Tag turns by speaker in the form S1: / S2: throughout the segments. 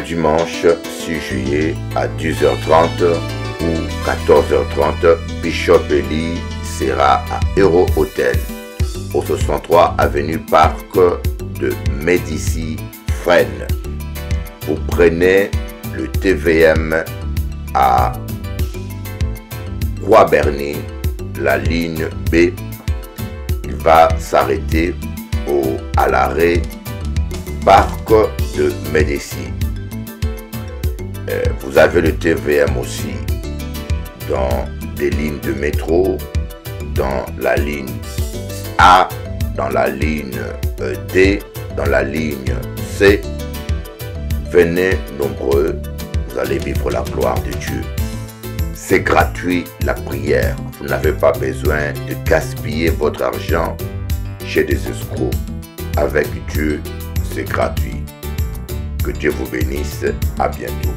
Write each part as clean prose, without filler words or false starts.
S1: dimanche 6 juillet à 10h30 ou 14h30, Bishop Eli sera à Hero Hotel, au 63 avenue Parc de Médicis, Fresnes. Vous prenez le TVM à Croix-Berny, la ligne B. Il va s'arrêter à l'arrêt Parc de Médicis. Vous avez le TVM aussi dans des lignes de métro, dans la ligne A, dans la ligne D, dans la ligne C. Venez nombreux, vous allez vivre la gloire de Dieu. C'est gratuit la prière. Vous n'avez pas besoin de gaspiller votre argent chez des escrocs. Avec Dieu, c'est gratuit. Que Dieu vous bénisse. À bientôt.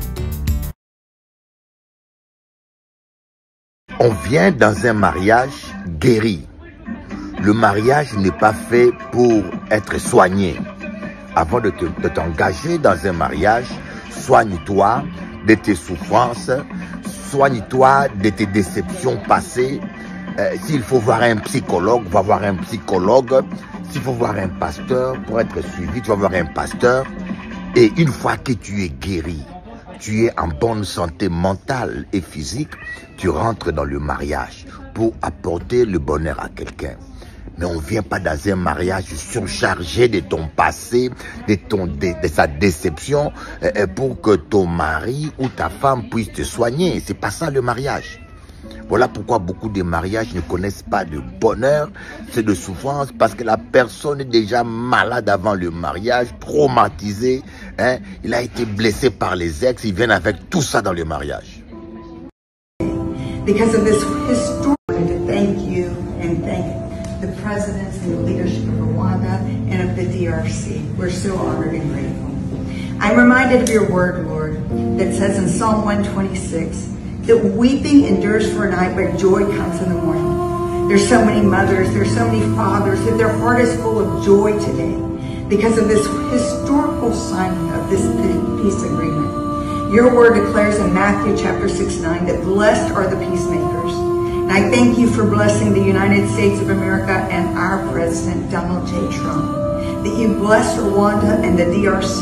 S1: On vient dans un mariage guéri. Le mariage n'est pas fait pour être soigné. Avant de t'engager dans un mariage, soigne-toi de tes souffrances, soigne-toi de tes déceptions passées. S'il faut voir un psychologue, va voir un psychologue. S'il faut voir un pasteur pour être suivi, tu vas voir un pasteur. Et une fois que tu es guéri, tu es en bonne santé mentale et physique, tu rentres dans le mariage pour apporter le bonheur à quelqu'un. Mais on ne vient pas dans un mariage surchargé de ton passé, de sa déception, pour que ton mari ou ta femme puisse te soigner. C'est pas ça le mariage. Voilà pourquoi beaucoup de mariages ne connaissent pas de bonheur, c'est de souffrance, parce que la personne est déjà malade avant le mariage, traumatisée, hein? Il a été blessé par les ex, ils viennent avec tout ça dans le mariage.
S2: Because of this history, to thank you and thank the presidents and the leadership of Rwanda and of the DRC. We're so honored and grateful. I'm reminded of your word, Lord, that says in Psalm 126, that weeping endures for a night, but joy comes in the morning. There's so many mothers, there's so many fathers, that their heart is full of joy today because of this historical signing of this peace agreement. Your word declares in Matthew chapter 6:9 that blessed are the peacemakers. And I thank you for blessing the United States of America and our President, Donald J. Trump, that you bless Rwanda and the DRC.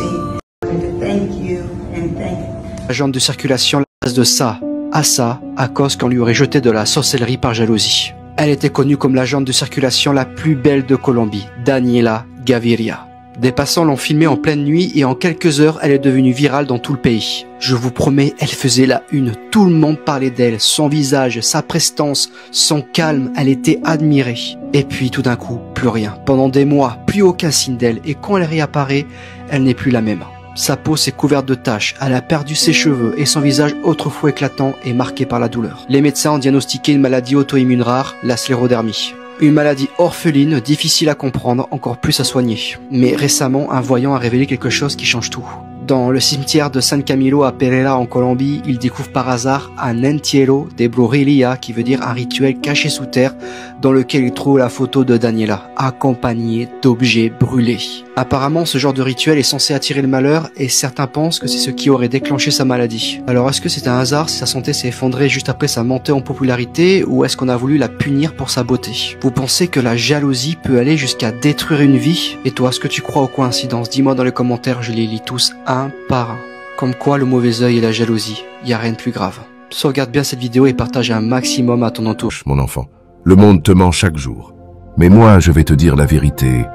S2: To thank you and thank you.
S3: Agent de circulation, la base de ça. À ça, à cause qu'on lui aurait jeté de la sorcellerie par jalousie. Elle était connue comme l'agente de circulation la plus belle de Colombie, Daniela Gaviria. Des passants l'ont filmée en pleine nuit et en quelques heures, elle est devenue virale dans tout le pays. Je vous promets, elle faisait la une. Tout le monde parlait d'elle, son visage, sa prestance, son calme, elle était admirée. Et puis tout d'un coup, plus rien. Pendant des mois, plus aucun signe d'elle et quand elle réapparaît, elle n'est plus la même. Sa peau s'est couverte de taches, elle a perdu ses cheveux et son visage autrefois éclatant est marqué par la douleur. Les médecins ont diagnostiqué une maladie auto-immune rare, la sclérodermie. Une maladie orpheline, difficile à comprendre, encore plus à soigner. Mais récemment, un voyant a révélé quelque chose qui change tout. Dans le cimetière de San Camilo à Pereira en Colombie, il découvre par hasard un entierro de brujería, qui veut dire un rituel caché sous terre, dans lequel il trouve la photo de Daniela, accompagnée d'objets brûlés. Apparemment, ce genre de rituel est censé attirer le malheur et certains pensent que c'est ce qui aurait déclenché sa maladie. Alors est-ce que c'est un hasard si sa santé s'est effondrée juste après sa montée en popularité ou est-ce qu'on a voulu la punir pour sa beauté? Vous pensez que la jalousie peut aller jusqu'à détruire une vie? Et toi, est-ce que tu crois aux coïncidences? Dis-moi dans les commentaires, je les lis tous un par un. Comme quoi le mauvais œil et la jalousie, y a rien de plus grave. Sauvegarde bien cette vidéo et partage un maximum à ton entourage.
S4: Mon enfant, le monde te ment chaque jour. Mais moi, je vais te dire la vérité.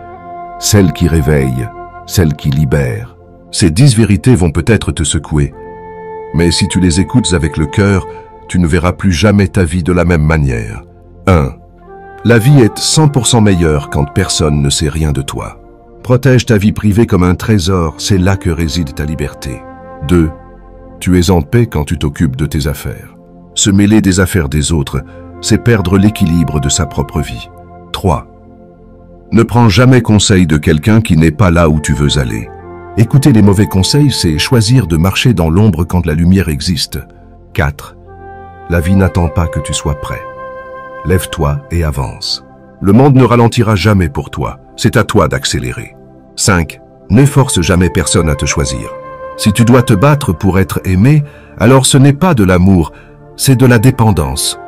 S4: Celle qui réveille, celle qui libère. Ces 10 vérités vont peut-être te secouer. Mais si tu les écoutes avec le cœur, tu ne verras plus jamais ta vie de la même manière. 1. La vie est 100% meilleure quand personne ne sait rien de toi. Protège ta vie privée comme un trésor, c'est là que réside ta liberté. 2. Tu es en paix quand tu t'occupes de tes affaires. Se mêler des affaires des autres, c'est perdre l'équilibre de sa propre vie. 3. Ne prends jamais conseil de quelqu'un qui n'est pas là où tu veux aller. Écouter les mauvais conseils, c'est choisir de marcher dans l'ombre quand la lumière existe. 4. La vie n'attend pas que tu sois prêt. Lève-toi et avance. Le monde ne ralentira jamais pour toi, c'est à toi d'accélérer. 5. Ne force jamais personne à te choisir. Si tu dois te battre pour être aimé, alors ce n'est pas de l'amour, c'est de la dépendance.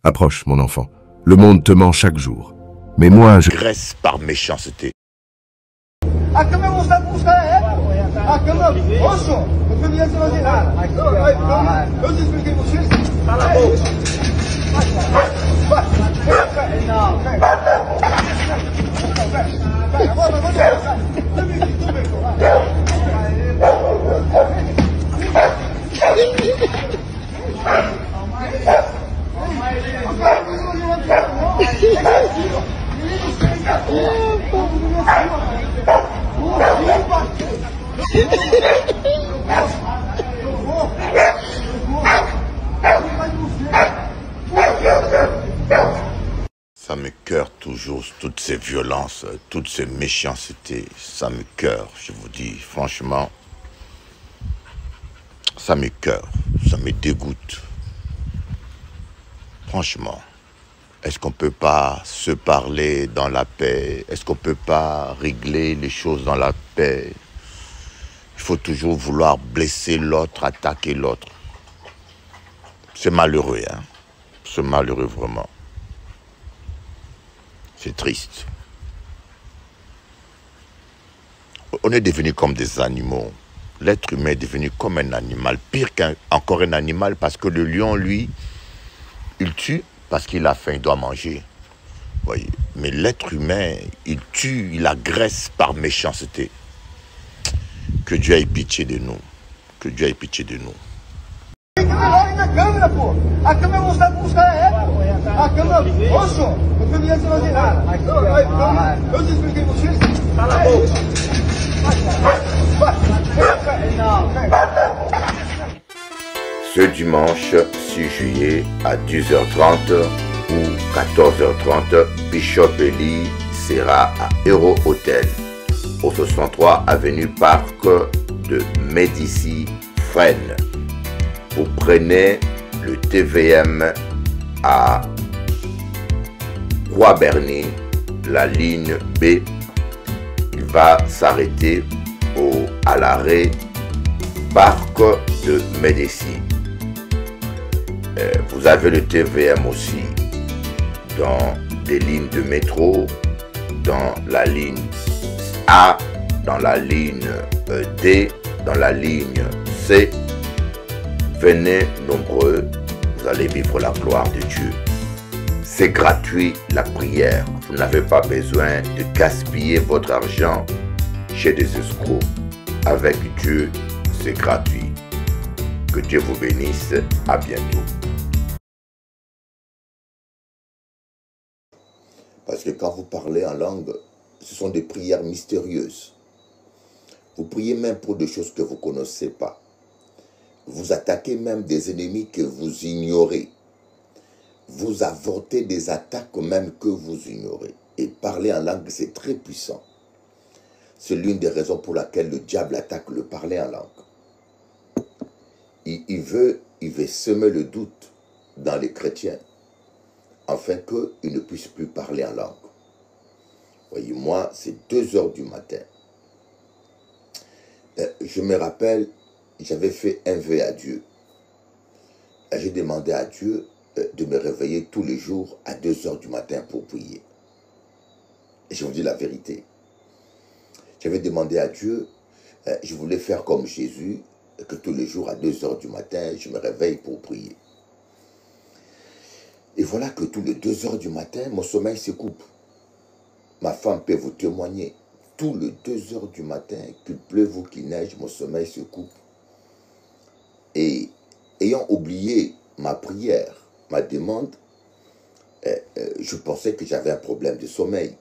S4: Approche, mon enfant. Le monde te ment chaque jour. Mais moi, je...
S1: Graisse par méchanceté. Ça me cœure toujours, toutes ces violences, toutes ces méchancetés, ça me cœure, je vous dis, franchement, ça me cœure, ça me dégoûte. Franchement, est-ce qu'on ne peut pas se parler dans la paix? Est-ce qu'on ne peut pas régler les choses dans la paix? Il faut toujours vouloir blesser l'autre, attaquer l'autre. C'est malheureux, hein? C'est malheureux vraiment. C'est triste. On est devenu comme des animaux. L'être humain est devenu comme un animal. Pire qu'encore un animal, parce que le lion, lui, il tue parce qu'il a faim, il doit manger. Voyez. Mais l'être humain, il tue, il agresse par méchanceté. Que Dieu ait pitié de nous. Que Dieu ait pitié de nous. Ce dimanche 6 juillet à 10h30 ou 14h30, Bishop Eli sera à Hero Hotel, au 63 avenue Parc de Médicis, Fresnes. Vous prenez le TVM à Croix-Berny, la ligne B. Il va s'arrêter à l'arrêt Parc de Médicis. Vous avez le TVM aussi dans des lignes de métro, dans la ligne A, dans la ligne D, dans la ligne C. Venez nombreux, vous allez vivre la gloire de Dieu. C'est gratuit la prière. Vous n'avez pas besoin de gaspiller votre argent chez des escrocs. Avec Dieu, c'est gratuit. Que Dieu vous bénisse. À bientôt. Parce que quand vous parlez en langue, ce sont des prières mystérieuses. Vous priez même pour des choses que vous ne connaissez pas. Vous attaquez même des ennemis que vous ignorez. Vous avortez des attaques même que vous ignorez. Et parler en langue, c'est très puissant. C'est l'une des raisons pour laquelle le diable attaque le parler en langue. Il veut semer le doute dans les chrétiens, afin qu'ils ne puissent plus parler en langue. Voyez, moi, c'est 2h du matin. Je me rappelle, j'avais fait un vœu à Dieu. J'ai demandé à Dieu de me réveiller tous les jours à 2h du matin pour prier. Et je vous dis la vérité. J'avais demandé à Dieu, je voulais faire comme Jésus, que tous les jours à 2h du matin, je me réveille pour prier. Et voilà que tous les 2h du matin, mon sommeil se coupe. Ma femme peut vous témoigner. Tous les 2h du matin, qu'il pleuve ou qu'il neige, mon sommeil se coupe. Et ayant oublié ma prière, ma demande, je pensais que j'avais un problème de sommeil.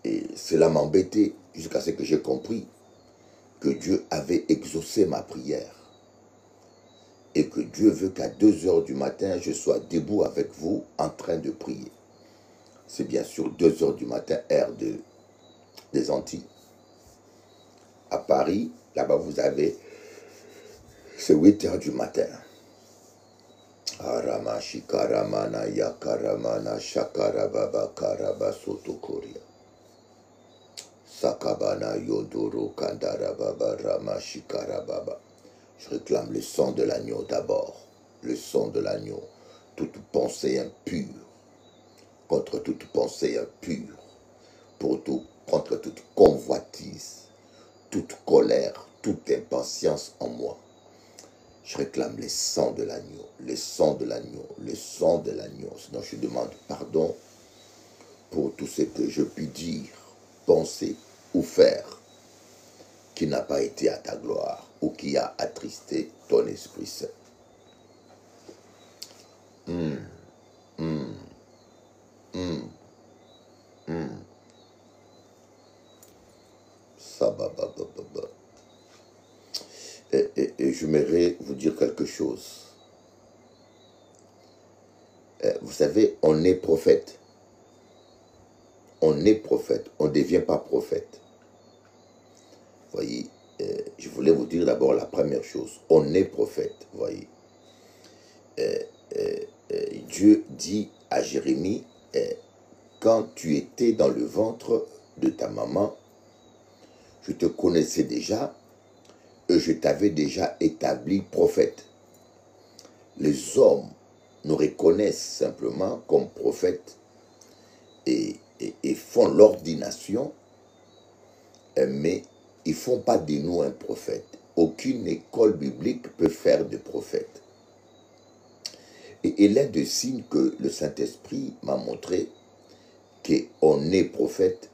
S1: Et cela m'embêtait jusqu'à ce que j'ai compris que Dieu avait exaucé ma prière. Et que Dieu veut qu'à 2h du matin, je sois debout avec vous en train de prier. C'est bien sûr 2h du matin, heure des Antilles. À Paris, là-bas vous avez, c'est 8h du matin. Aramashikaramana yakaramana shakarababa karabasotokoria. Sakabana Yodoro Kandarababa Ramashikarababa. Je réclame le sang de l'agneau d'abord. Le sang de l'agneau. Toute pensée impure. Contre toute pensée impure. Contre toute convoitise. Toute colère. Toute impatience en moi. Je réclame le sang de l'agneau. Le sang de l'agneau. Le sang de l'agneau. Sinon je demande pardon pour tout ce que je puis dire, penser ou faire qui n'a pas été à ta gloire ou qui a attristé ton Esprit Saint. Ça, Et j'aimerais vous dire quelque chose. Vous savez, on est prophète. On est prophète, on ne devient pas prophète. Voyez, je voulais vous dire d'abord la première chose. On est prophète, voyez. Dieu dit à Jérémie, quand tu étais dans le ventre de ta maman, je te connaissais déjà et je t'avais déjà établi prophète. Les hommes nous reconnaissent simplement comme prophètes et font l'ordination, mais ils ne font pas de nous un prophète. Aucune école biblique peut faire de prophète. Et l'un des signes que le Saint-Esprit m'a montré qu'on est prophète,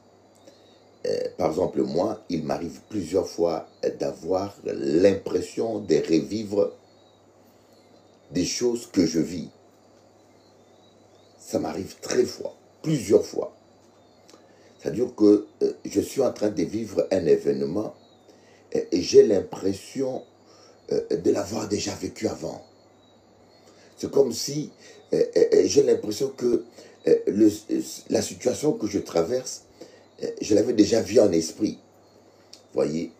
S1: par exemple moi, il m'arrive plusieurs fois d'avoir l'impression de revivre des choses que je vis. Ça m'arrive plusieurs fois. C'est-à-dire que je suis en train de vivre un événement et j'ai l'impression de l'avoir déjà vécu avant. C'est comme si j'ai l'impression que la situation que je traverse, je l'avais déjà vue en esprit. Voyez.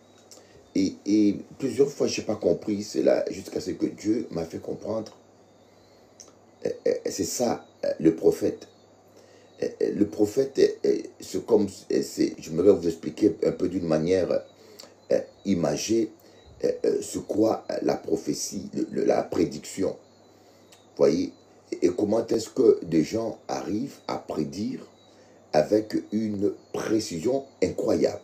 S1: Et plusieurs fois, je n'ai pas compris cela jusqu'à ce que Dieu m'a fait comprendre. C'est ça, le prophète. Le prophète, c'est comme, je voudrais vous expliquer un peu d'une manière imagée ce quoi la prophétie, la prédiction. Voyez, et comment est-ce que des gens arrivent à prédire avec une précision incroyable.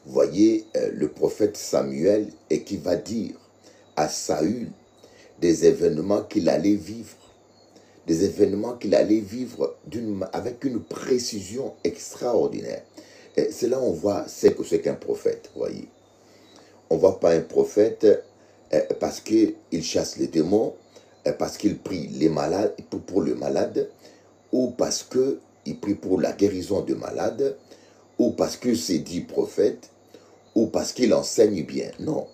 S1: Voyez le prophète Samuel et qui va dire à Saül des événements qu'il allait vivre. Des événements qu'il allait vivre avec une précision extraordinaire. C'est là on voit ce que c'est qu'un prophète, voyez. On ne voit pas un prophète parce qu'il chasse les démons, parce qu'il prie les malades, pour le malade, ou parce qu'il prie pour la guérison de malades, ou parce que c'est dit prophète, ou parce qu'il enseigne bien. Non.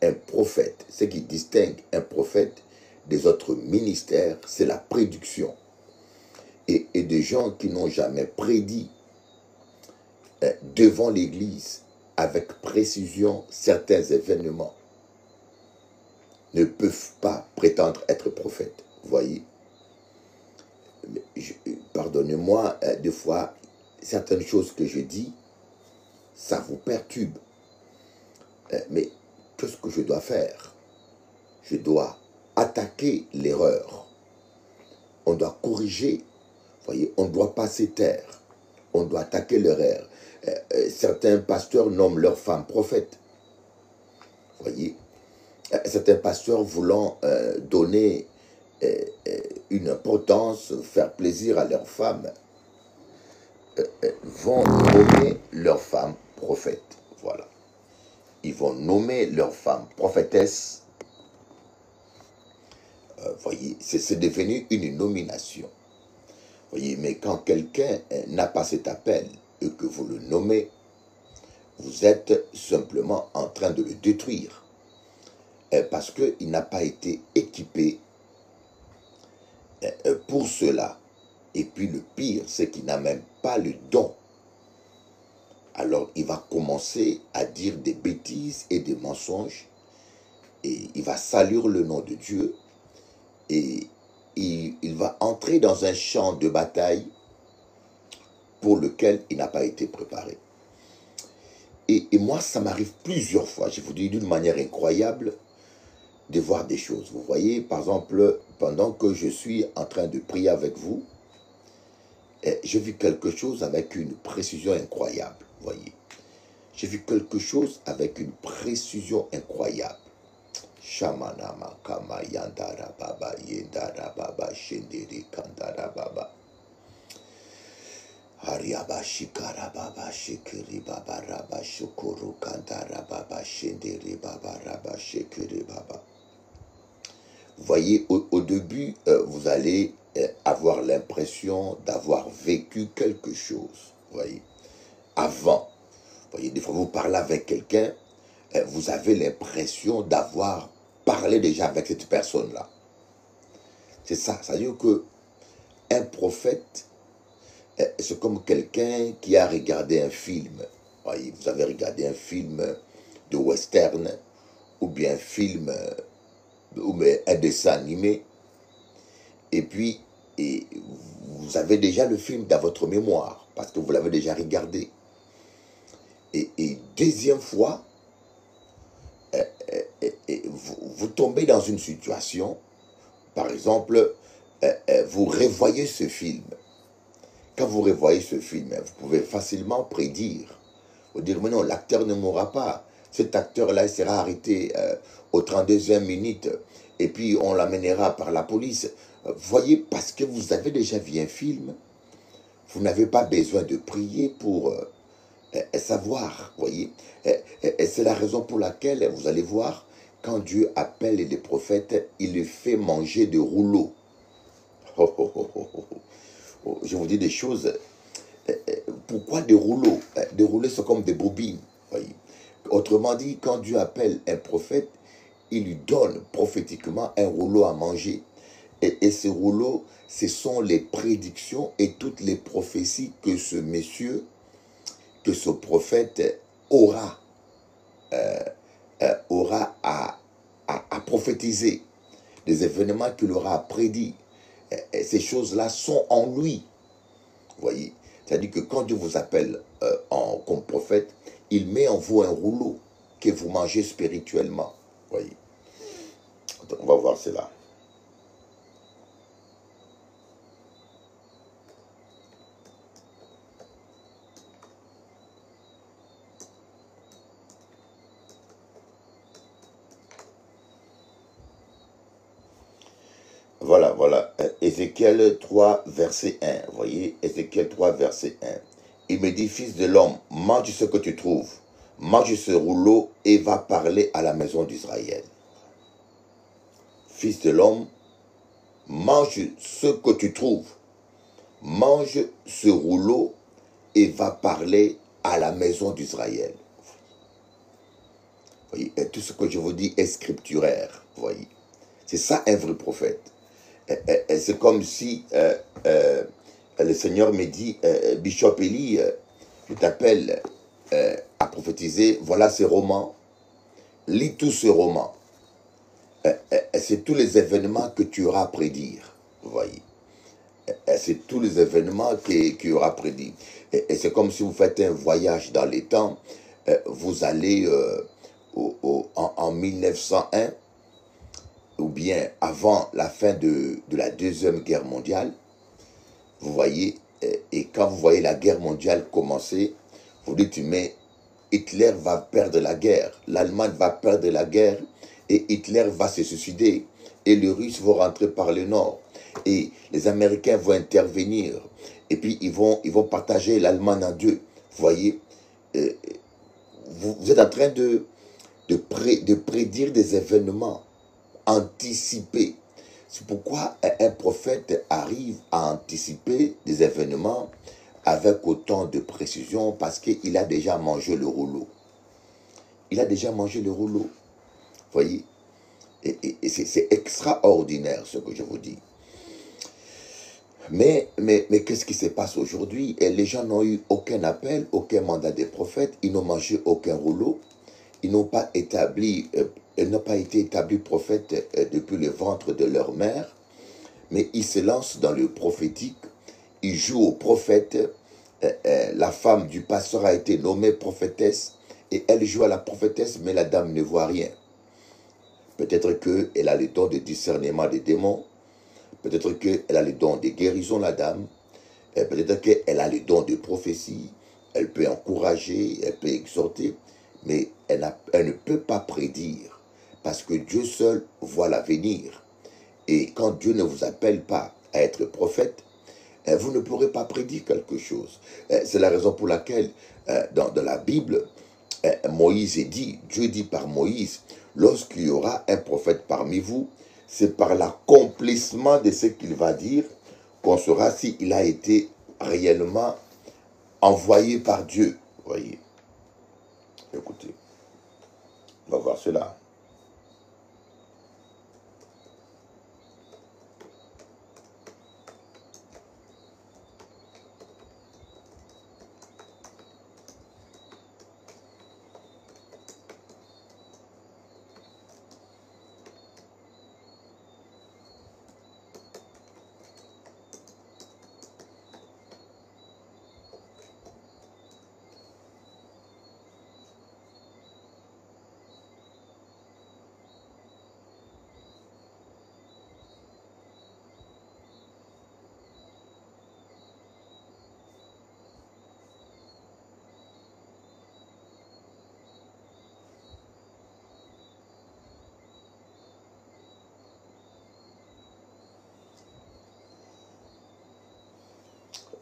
S1: Un prophète, ce qui distingue un prophète des autres ministères, c'est la prédiction. Et des gens qui n'ont jamais prédit devant l'Église avec précision certains événements ne peuvent pas prétendre être prophètes. Vous voyez, pardonnez-moi, des fois, certaines choses que je dis, ça vous perturbe. Mais qu'est-ce que je dois faire? Je dois attaquer l'erreur. On doit corriger. Vous voyez, on ne doit pas se taire. On doit attaquer l'erreur. Certains pasteurs nomment leurs femmes prophètes. Vous voyez, certains pasteurs voulant donner une importance, faire plaisir à leurs femmes, vont nommer leurs femmes prophètes. Voilà. Ils vont nommer leurs femmes prophétesses. Voyez, c'est devenu une nomination. Voyez, mais quand quelqu'un n'a pas cet appel et que vous le nommez, vous êtes simplement en train de le détruire. Parce qu'il n'a pas été équipé pour cela. Et puis le pire, c'est qu'il n'a même pas le don. Alors il va commencer à dire des bêtises et des mensonges. Et il va salir le nom de Dieu. Et il va entrer dans un champ de bataille pour lequel il n'a pas été préparé. Et moi, ça m'arrive plusieurs fois, je vous dis d'une manière incroyable, de voir des choses. Vous voyez, par exemple, pendant que je suis en train de prier avec vous, j'ai vu quelque chose avec une précision incroyable. Vous voyez, j'ai vu quelque chose avec une précision incroyable. Shamanama kama yandara baba yendara baba shendere kandara baba. Ariaba shikara baba shikiri baba raba shukuru kandara baba shendere baba raba shikiri baba. Vous voyez, au début, vous allez avoir l'impression d'avoir vécu quelque chose. Vous voyez, avant. Vous voyez, des fois, vous parlez avec quelqu'un, vous avez l'impression d'avoir parlé déjà avec cette personne-là. C'est ça. C'est-à-dire qu'un prophète, c'est comme quelqu'un qui a regardé un film. Vous voyez, vous avez regardé un film de western ou bien un film ou bien un dessin animé. Et puis, vous avez déjà le film dans votre mémoire parce que vous l'avez déjà regardé. Et deuxième fois, vous tombez dans une situation, par exemple, vous revoyez ce film. Quand vous revoyez ce film, vous pouvez facilement prédire. Vous dire, mais non, l'acteur ne mourra pas. Cet acteur-là sera arrêté au 32e minute et puis on l'amènera par la police. Vous voyez, parce que vous avez déjà vu un film, vous n'avez pas besoin de prier pour savoir, vous voyez. Et c'est la raison pour laquelle, vous allez voir, quand Dieu appelle les prophètes, il les fait manger de rouleaux. Je vous dis des choses. Pourquoi des rouleaux? Des rouleaux sont comme des bobines, voyez. Autrement dit, quand Dieu appelle un prophète, il lui donne prophétiquement un rouleau à manger. Et ces rouleaux, ce sont les prédictions et toutes les prophéties que ce monsieur, que ce prophète aura à prophétiser. Des événements qu'il aura prédits. Et ces choses-là sont en lui. Vous voyez? C'est-à-dire que quand Dieu vous appelle comme prophète, il met en vous un rouleau que vous mangez spirituellement. Vous voyez? Donc, on va voir cela. Voilà. Ézéchiel 3, verset 1. Vous voyez, Ézéchiel 3, verset 1. Il me dit, fils de l'homme, mange ce que tu trouves. Mange ce rouleau et va parler à la maison d'Israël. Fils de l'homme, mange ce que tu trouves. Mange ce rouleau et va parler à la maison d'Israël. Vous voyez, et tout ce que je vous dis est scripturaire. Vous voyez, c'est ça un vrai prophète. C'est comme si le Seigneur me dit, Bishop Eli, je t'appelle à prophétiser, voilà ces romans, lis tous ces romans. C'est tous les événements que tu auras à prédire, vous voyez. C'est tous les événements qu'il y aura à prédire. Et c'est comme si vous faites un voyage dans les temps, vous allez en 1901, ou bien avant la fin de la Deuxième Guerre mondiale, vous voyez, et quand vous voyez la guerre mondiale commencer, vous dites, mais Hitler va perdre la guerre, l'Allemagne va perdre la guerre, et Hitler va se suicider, et les Russes vont rentrer par le nord, et les Américains vont intervenir, et puis ils vont partager l'Allemagne en deux. Vous voyez, vous êtes en train de prédire des événements anticipés. C'est pourquoi un prophète arrive à anticiper des événements avec autant de précision, parce qu'il a déjà mangé le rouleau. Il a déjà mangé le rouleau. Vous voyez, et c'est extraordinaire ce que je vous dis. Mais qu'est-ce qui se passe aujourd'hui? Les gens n'ont eu aucun appel, aucun mandat des prophètes, ils n'ont mangé aucun rouleau, ils n'ont pas été établis prophètes depuis le ventre de leur mère, mais ils se lancent dans le prophétique, ils jouent aux prophètes la femme du pasteur a été nommée prophétesse et elle joue à la prophétesse, mais la dame ne voit rien. Peut-être qu'elle a le don de discernement des démons, peut-être qu'elle a le don de guérison, la dame, peut-être qu'elle a le don de prophétie, elle peut encourager, elle peut exhorter, mais elle ne peut pas prédire, parce que Dieu seul voit l'avenir. Et quand Dieu ne vous appelle pas à être prophète, vous ne pourrez pas prédire quelque chose. C'est la raison pour laquelle, dans la Bible, Moïse est dit, Dieu dit par Moïse, lorsqu'il y aura un prophète parmi vous, c'est par l'accomplissement de ce qu'il va dire qu'on saura s'il a été réellement envoyé par Dieu. Voyez. Écoutez, on va voir cela.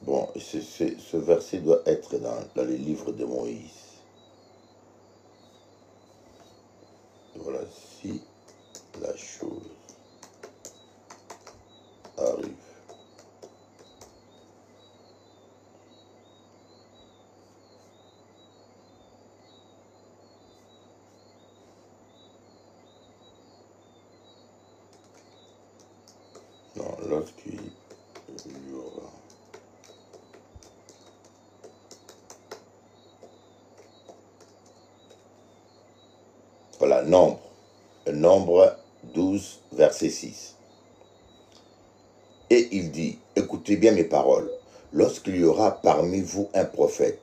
S1: Bon, ce verset doit être dans les livres de Moïse. Voilà, si la chose arrive. Non, lorsqu'il y aura. Voilà, Nombre 12, verset 6. Et il dit, écoutez bien mes paroles, lorsqu'il y aura parmi vous un prophète,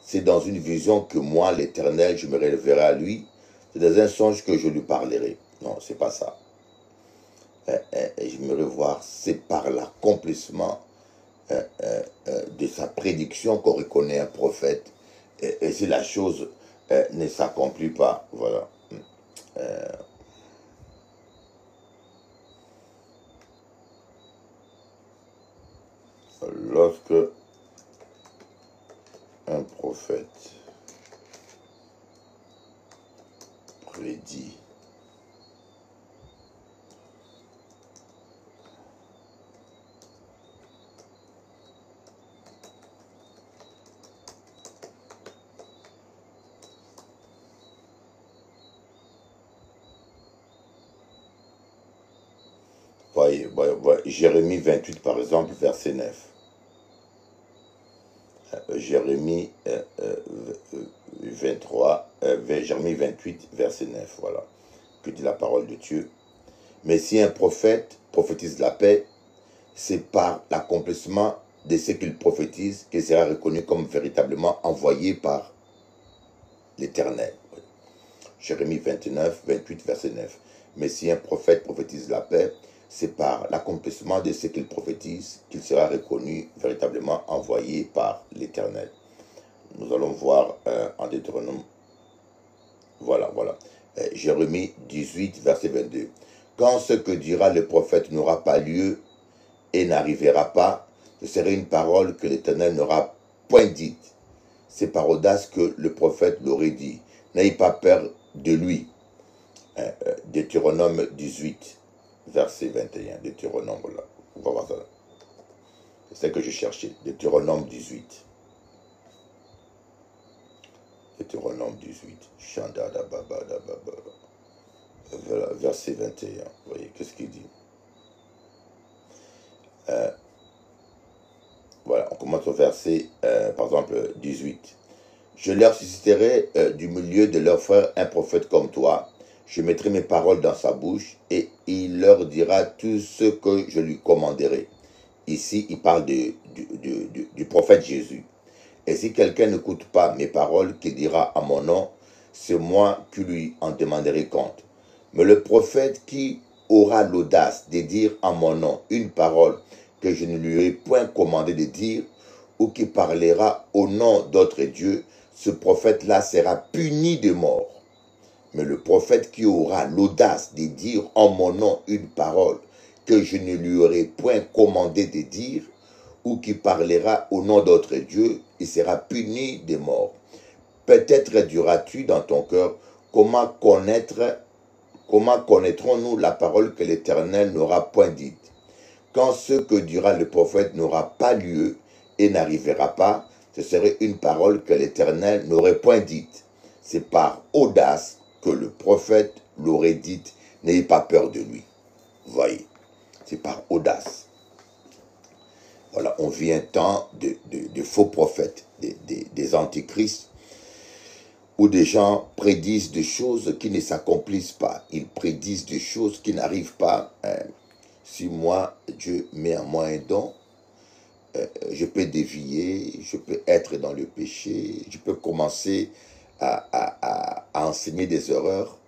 S1: c'est dans une vision que moi, l'Éternel, je me révélerai à lui, c'est dans un songe que je lui parlerai. Non, c'est pas ça. Et je me revois, c'est par l'accomplissement de sa prédiction qu'on reconnaît un prophète. Et si la chose ne s'accomplit pas, voilà. Lorsque un prophète prédit voyez, Jérémie 28 par exemple, verset 9. Jérémie 28, verset 9, voilà, que dit la parole de Dieu. Mais si un prophète prophétise la paix, c'est par l'accomplissement de ce qu'il prophétise qu'il sera reconnu comme véritablement envoyé par l'Éternel. Jérémie 28, verset 9. Mais si un prophète prophétise la paix, c'est par l'accomplissement de ce qu'il prophétise qu'il sera reconnu véritablement envoyé par l'Éternel. Nous allons voir en Deutéronome. Voilà. Jérémie 18, verset 22. Quand ce que dira le prophète n'aura pas lieu et n'arrivera pas, ce serait une parole que l'Éternel n'aura point dite. C'est par audace que le prophète l'aurait dit. N'ayez pas peur de lui. Deutéronome 18. Verset 21, Deutéronome, voilà. On va voir ça là. C'est ce que je cherchais. Deutéronome 18. Deutéronome 18. Chandada baba da baba. Voilà, verset 21. Vous voyez, qu'est-ce qu'il dit? Voilà, on commence au verset, par exemple, 18. Je leur susciterai du milieu de leurs frères un prophète comme toi. Je mettrai mes paroles dans sa bouche et il leur dira tout ce que je lui commanderai. Ici, il parle du prophète Jésus. Et si quelqu'un n'écoute pas mes paroles, qui dira à mon nom, c'est moi qui lui en demanderai compte. Mais le prophète qui aura l'audace de dire à mon nom une parole que je ne lui ai point commandé de dire, ou qui parlera au nom d'autres dieux, ce prophète-là sera puni de mort. Mais le prophète qui aura l'audace de dire en mon nom une parole que je ne lui aurai point commandé de dire, ou qui parlera au nom d'autres dieux, il sera puni de mort. Peut-être diras-tu dans ton cœur, comment connaîtrons-nous la parole que l'Éternel n'aura point dite? Quand ce que dira le prophète n'aura pas lieu et n'arrivera pas, ce serait une parole que l'Éternel n'aurait point dite. C'est par audace que le prophète l'aurait dite. N'ayez pas peur de lui. Voyez, c'est par audace. Voilà, on vit un temps de faux prophètes, des antichrists, où des gens prédisent des choses qui ne s'accomplissent pas. Ils prédisent des choses qui n'arrivent pas. Si moi, Dieu met en moi un don, je peux dévier, je peux être dans le péché, je peux commencer à enseigner des erreurs,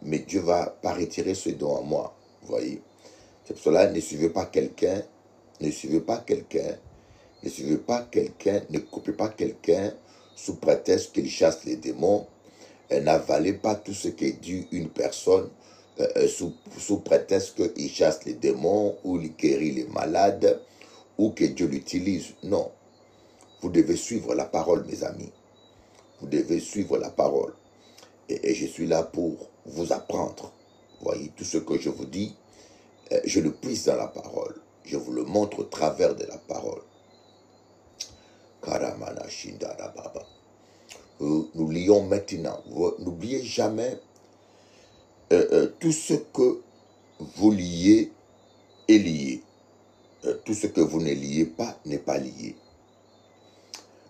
S1: mais Dieu ne va pas retirer ce don en moi. Vous voyez? C'est pour cela, ne suivez pas quelqu'un, ne suivez pas quelqu'un, ne suivez pas quelqu'un, ne copiez pas quelqu'un sous prétexte qu'il chasse les démons. N'avalez pas tout ce que dit une personne sous prétexte qu'il chasse les démons ou il guérit les malades ou que Dieu l'utilise. Non. Vous devez suivre la parole, mes amis. Vous devez suivre la parole. Et je suis là pour vous apprendre. Vous voyez, tout ce que je vous dis, je le puise dans la parole. Je vous le montre au travers de la parole. Karamana Shindara Baba. Nous lions maintenant. N'oubliez jamais, tout ce que vous liez est lié. Tout ce que vous ne liez pas n'est pas lié.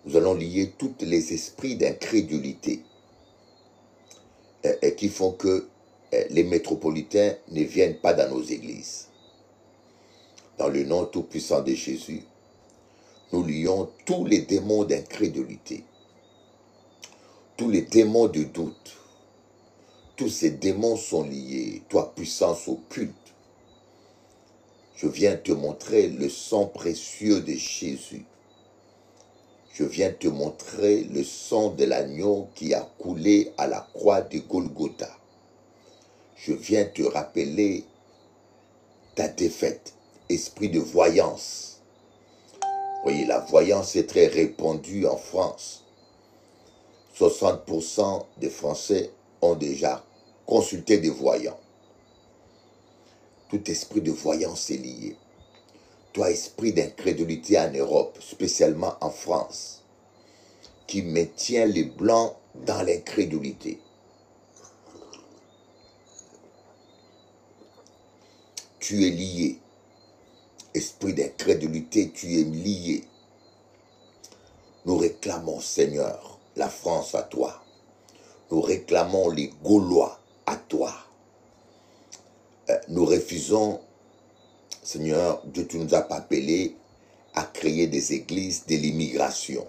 S1: Nous allons lier tous les esprits d'incrédulité qui font que les métropolitains ne viennent pas dans nos églises. Dans le nom tout-puissant de Jésus, nous lions tous les démons d'incrédulité, tous les démons de doute. Tous ces démons sont liés, toi puissance occulte. Je viens te montrer le sang précieux de Jésus. Je viens te montrer le sang de l'agneau qui a coulé à la croix de Golgotha. Je viens te rappeler ta défaite, esprit de voyance. Vous voyez, la voyance est très répandue en France. 60% des Français ont déjà consulté des voyants. Tout esprit de voyance est lié. Toi, esprit d'incrédulité en Europe, spécialement en France, qui maintient les Blancs dans l'incrédulité. Tu es lié. Esprit d'incrédulité, tu es lié. Nous réclamons, Seigneur, la France à toi. Nous réclamons les Gaulois à toi. Nous refusons, Seigneur, Dieu, tu ne nous as pas appelés à créer des églises de l'immigration.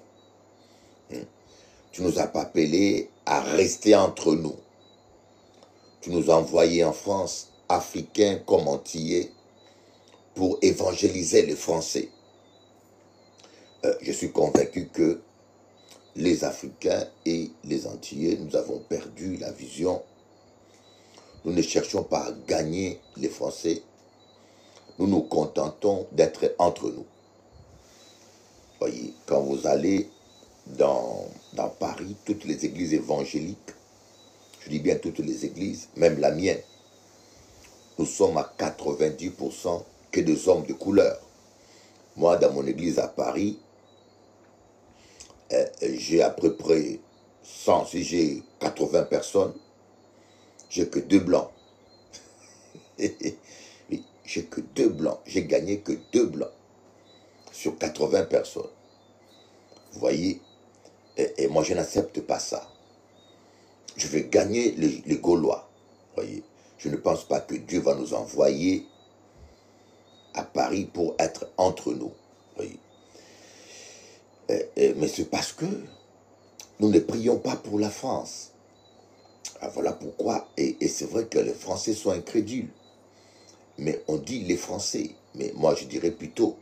S1: Tu ne nous as pas appelés à rester entre nous. Tu nous as envoyés en France, Africains comme Antillais, pour évangéliser les Français. Je suis convaincu que les Africains et les Antillais, nous avons perdu la vision. Nous ne cherchons pas à gagner les Français. Nous nous contentons d'être entre nous. Voyez, quand vous allez dans Paris, toutes les églises évangéliques, je dis bien toutes les églises, même la mienne, nous sommes à 90% que des hommes de couleur. Moi, dans mon église à Paris, j'ai à peu près 100, si j'ai 80 personnes, j'ai que 2 blancs. Oui, j'ai que 2 blancs. J'ai gagné que 2 blancs sur 80 personnes. Vous voyez, et moi je n'accepte pas ça. Je vais gagner les Gaulois. Vous voyez, je ne pense pas que Dieu va nous envoyer à Paris pour être entre nous. Vous voyez. Mais c'est parce que nous ne prions pas pour la France. Alors voilà pourquoi, et c'est vrai que les Français sont incrédules. Mais on dit les Français, mais moi je dirais plutôt,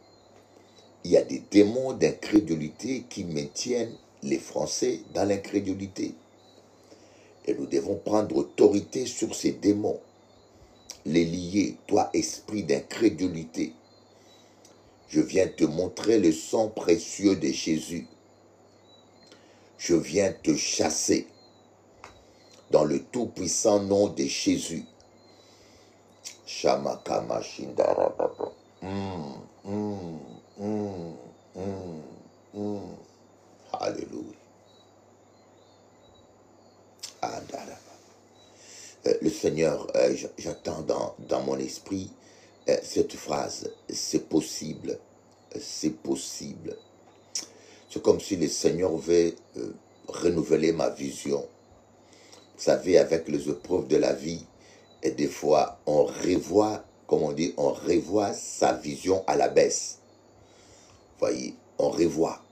S1: il y a des démons d'incrédulité qui maintiennent les Français dans l'incrédulité. Et nous devons prendre autorité sur ces démons, les lier, toi esprit d'incrédulité. Je viens te montrer le sang précieux de Jésus. Je viens te chasser dans le tout-puissant nom de Jésus. Shamakama Shindarababa. Alléluia. Le Seigneur, j'attends dans mon esprit cette phrase, c'est possible, c'est possible. C'est comme si le Seigneur veut renouveler ma vision. Vous savez, avec les épreuves de la vie, et des fois, on revoit, comme on dit, on revoit sa vision à la baisse. Vous voyez, on revoit.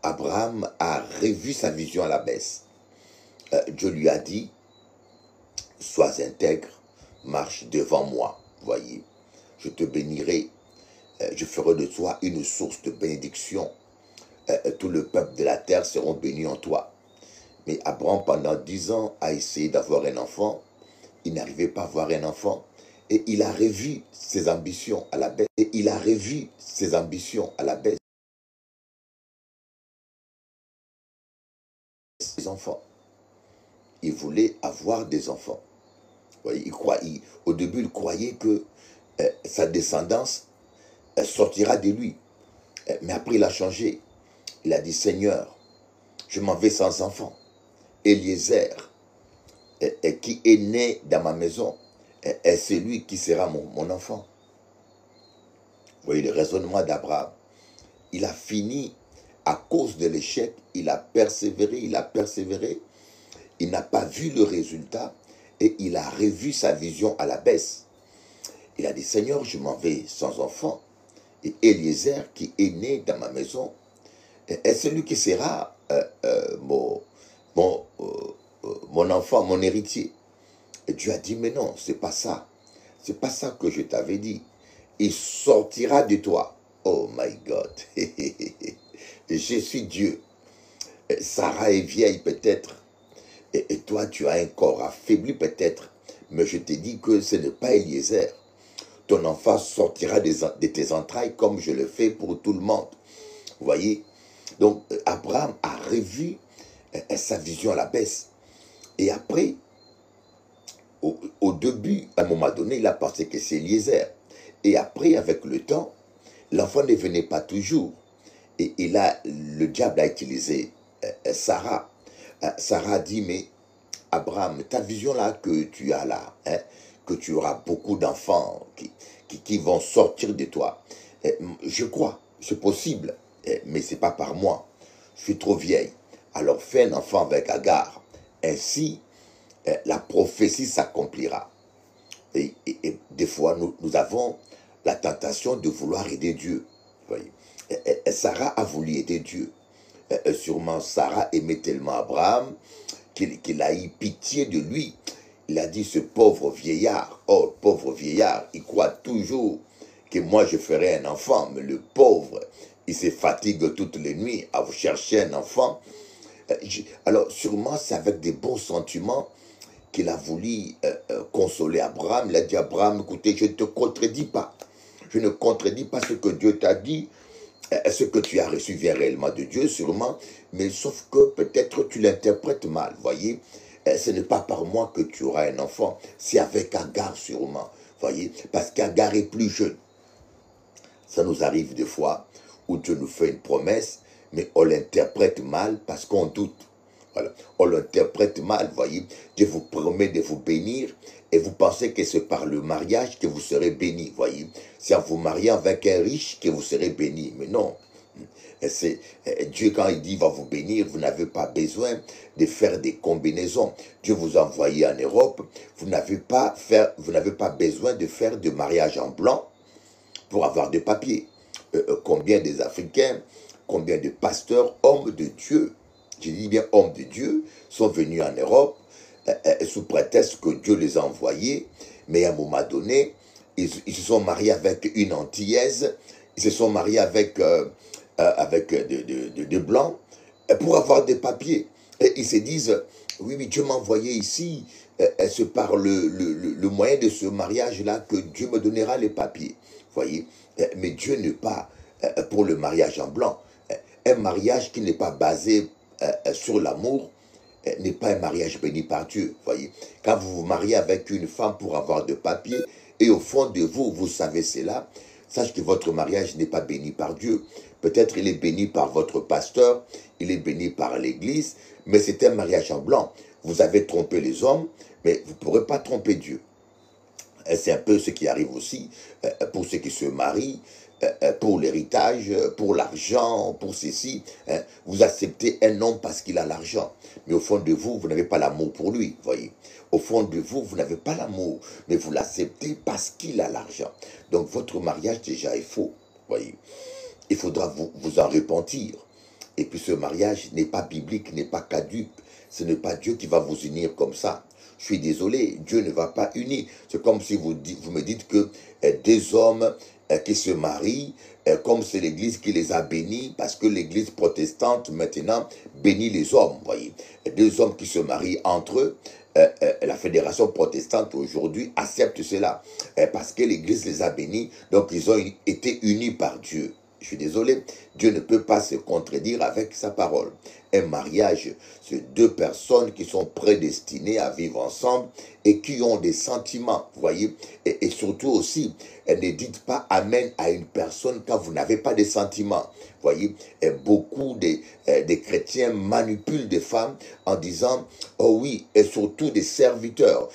S1: Abraham a revu sa vision à la baisse. Dieu lui a dit, sois intègre, marche devant moi. Vous voyez, je te bénirai, je ferai de toi une source de bénédiction. Tout le peuple de la terre seront bénis en toi. Mais Abraham, pendant 10 ans, a essayé d'avoir un enfant. Il n'arrivait pas à avoir un enfant. Et il a revu ses ambitions à la baisse. Et il a revu ses ambitions à la baisse. Ses enfants. Il voulait avoir des enfants. Vous voyez, au début, il croyait que sa descendance sortira de lui. Mais après, il a changé. Il a dit, Seigneur, je m'en vais sans enfant. Eliezer, qui est né dans ma maison, c'est lui qui sera mon enfant. Vous voyez le raisonnement d'Abraham. Il a fini à cause de l'échec, il a persévéré, il n'a pas vu le résultat et il a revu sa vision à la baisse. Il a dit, Seigneur, je m'en vais sans enfant. Et Eliezer, qui est né dans ma maison, est celui qui sera mon enfant, mon héritier. Et Dieu a dit, mais non, c'est pas ça. C'est pas ça que je t'avais dit. Il sortira de toi. Oh my God. Je suis Dieu. Sarah est vieille peut-être. Et toi, tu as un corps affaibli peut-être. Mais je te dis que ce n'est pas Eliezer. Ton enfant sortira de tes entrailles comme je le fais pour tout le monde. Vous voyez? Donc, Abraham a revu sa vision à la baisse. Et après, au début, à un moment donné, il a pensé que c'est Eliezer. Et après, avec le temps, l'enfant ne venait pas toujours. Et là, le diable a utilisé Sarah. Sarah a dit, mais Abraham, ta vision là que tu as là, hein, que tu auras beaucoup d'enfants qui vont sortir de toi. Je crois, c'est possible, mais ce n'est pas par moi. Je suis trop vieille. Alors fais un enfant avec Agar. Ainsi, la prophétie s'accomplira. Et des fois, nous avons la tentation de vouloir aider Dieu. Vous voyez. Sarah a voulu aider Dieu. Sûrement, Sarah aimait tellement Abraham qu'il a eu pitié de lui. Il a dit, ce pauvre vieillard, oh, pauvre vieillard, il croit toujours que moi je ferai un enfant, mais le pauvre, il se fatigue toutes les nuits à vous chercher un enfant. Alors, sûrement, c'est avec des bons sentiments qu'il a voulu consoler Abraham. Il a dit, Abraham, écoutez, je ne te contredis pas. Je ne contredis pas ce que Dieu t'a dit. Ce que tu as reçu vient réellement de Dieu, sûrement, mais sauf que peut-être tu l'interprètes mal, voyez. Ce n'est pas par moi que tu auras un enfant, c'est avec Agar sûrement, voyez, parce qu'Agar est plus jeune. Ça nous arrive des fois où Dieu nous fait une promesse, mais on l'interprète mal parce qu'on doute. Voilà. On l'interprète mal, voyez. Dieu vous promet de vous bénir et vous pensez que c'est par le mariage que vous serez béni, voyez. C'est en vous mariant avec un riche que vous serez béni. Mais non. Dieu, quand il dit va vous bénir, vous n'avez pas besoin de faire des combinaisons. Dieu vous a envoyé en Europe. Vous n'avez pas besoin de faire de mariage en blanc pour avoir des papiers. Combien des Africains, combien de pasteurs, hommes de Dieu, je dis bien hommes de Dieu, sont venus en Europe sous prétexte que Dieu les a envoyés, mais à un moment donné, ils se sont mariés avec une Antillaise, ils se sont mariés avec des Blancs pour avoir des papiers. Et ils se disent, oui, oui, Dieu m'a envoyé ici, c'est par le moyen de ce mariage-là que Dieu me donnera les papiers. Voyez, mais Dieu n'est pas pour le mariage en blanc. Un mariage qui n'est pas basé sur l'amour n'est pas un mariage béni par Dieu. Voyez, quand vous vous mariez avec une femme pour avoir de papiers, et au fond de vous, vous savez cela, sachez que votre mariage n'est pas béni par Dieu. Peut-être il est béni par votre pasteur, il est béni par l'église, mais c'est un mariage en blanc. Vous avez trompé les hommes, mais vous ne pourrez pas tromper Dieu. C'est un peu ce qui arrive aussi pour ceux qui se marient, pour l'héritage, pour l'argent, pour ceci. Vous acceptez un homme parce qu'il a l'argent. Mais au fond de vous, vous n'avez pas l'amour pour lui, voyez. Au fond de vous, vous n'avez pas l'amour, mais vous l'acceptez parce qu'il a l'argent. Donc votre mariage déjà est faux, voyez. Il faudra vous en repentir. Et puis ce mariage n'est pas biblique, n'est pas caduque. Ce n'est pas Dieu qui va vous unir comme ça. Je suis désolé, Dieu ne va pas unir. C'est comme si vous me dites que des hommes qui se marient, comme c'est l'Église qui les a bénis, parce que l'Église protestante maintenant bénit les hommes, voyez. Deux hommes qui se marient entre eux, la fédération protestante aujourd'hui accepte cela, parce que l'Église les a bénis, donc ils ont été unis par Dieu. Je suis désolé, Dieu ne peut pas se contredire avec sa parole. Un mariage, c'est deux personnes qui sont prédestinées à vivre ensemble et qui ont des sentiments, vous voyez. Et surtout aussi, ne dites pas amen à une personne quand vous n'avez pas de sentiments. Vous voyez, et beaucoup des chrétiens manipulent des femmes en disant, oh oui, et surtout des serviteurs.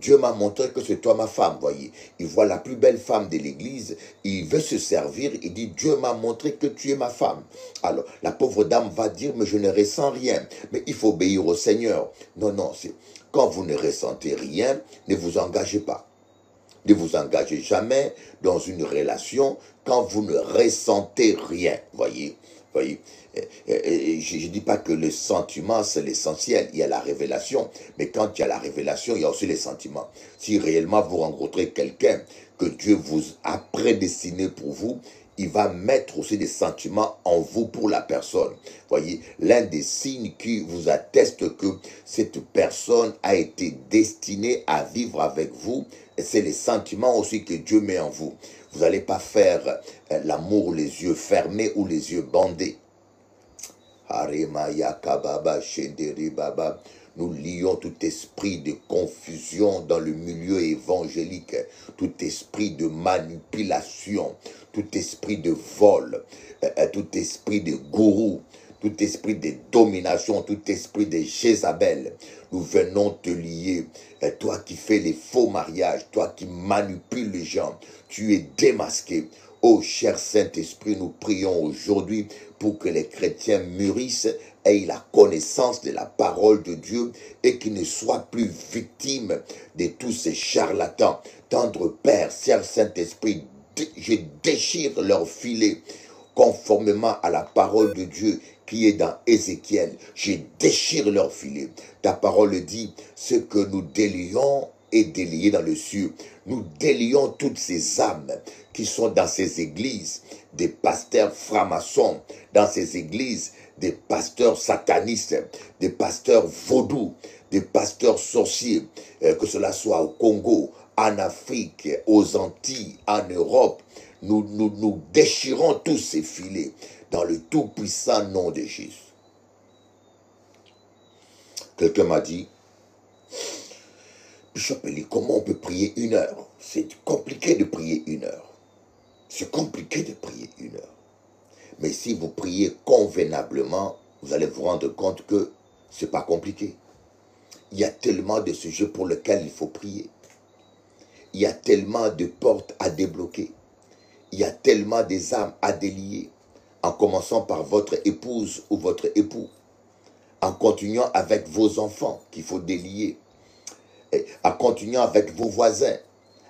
S1: Dieu m'a montré que c'est toi ma femme, voyez. Il voit la plus belle femme de l'église, il veut se servir, il dit, Dieu m'a montré que tu es ma femme. Alors, la pauvre dame va dire, mais je ne ressens rien. Mais il faut obéir au Seigneur. Non, non, c'est quand vous ne ressentez rien, ne vous engagez pas. Ne vous engagez jamais dans une relation quand vous ne ressentez rien, voyez. Je ne dis pas que le sentiment, c'est l'essentiel. Il y a la révélation. Mais quand il y a la révélation, il y a aussi les sentiments. Si réellement vous rencontrez quelqu'un que Dieu vous a prédestiné pour vous, il va mettre aussi des sentiments en vous pour la personne. Voyez, l'un des signes qui vous atteste que cette personne a été destinée à vivre avec vous, c'est les sentiments aussi que Dieu met en vous. Vous n'allez pas faire l'amour les yeux fermés ou les yeux bandés. Nous lions tout esprit de confusion dans le milieu évangélique, tout esprit de manipulation, tout esprit de vol, tout esprit de gourou, tout esprit de domination, tout esprit de Jézabel. Nous venons te lier. Toi qui fais les faux mariages, toi qui manipules les gens, tu es démasqué. Ô cher Saint-Esprit, nous prions aujourd'hui pour que les chrétiens mûrissent, aient la connaissance de la parole de Dieu et qu'ils ne soient plus victimes de tous ces charlatans. Tendre Père, cher Saint-Esprit, je déchire leur filet conformément à la parole de Dieu qui est dans Ézéchiel. Je déchire leur filet. Ta parole dit, ce que nous délions est délié dans le ciel. Nous délions toutes ces âmes qui sont dans ces églises, des pasteurs francs-maçons, dans ces églises, des pasteurs satanistes, des pasteurs vaudous, des pasteurs sorciers, que cela soit au Congo, en Afrique, aux Antilles, en Europe. Nous déchirons tous ces filets dans le tout-puissant nom de Jésus. Quelqu'un m'a dit, Bishop Eli, comment on peut prier 1 heure? C'est compliqué de prier 1 heure. C'est compliqué de prier 1 heure. Mais si vous priez convenablement, vous allez vous rendre compte que ce n'est pas compliqué. Il y a tellement de sujets pour lesquels il faut prier. Il y a tellement de portes à débloquer. Il y a tellement des âmes à délier. En commençant par votre épouse ou votre époux. En continuant avec vos enfants qu'il faut délier. En continuant avec vos voisins.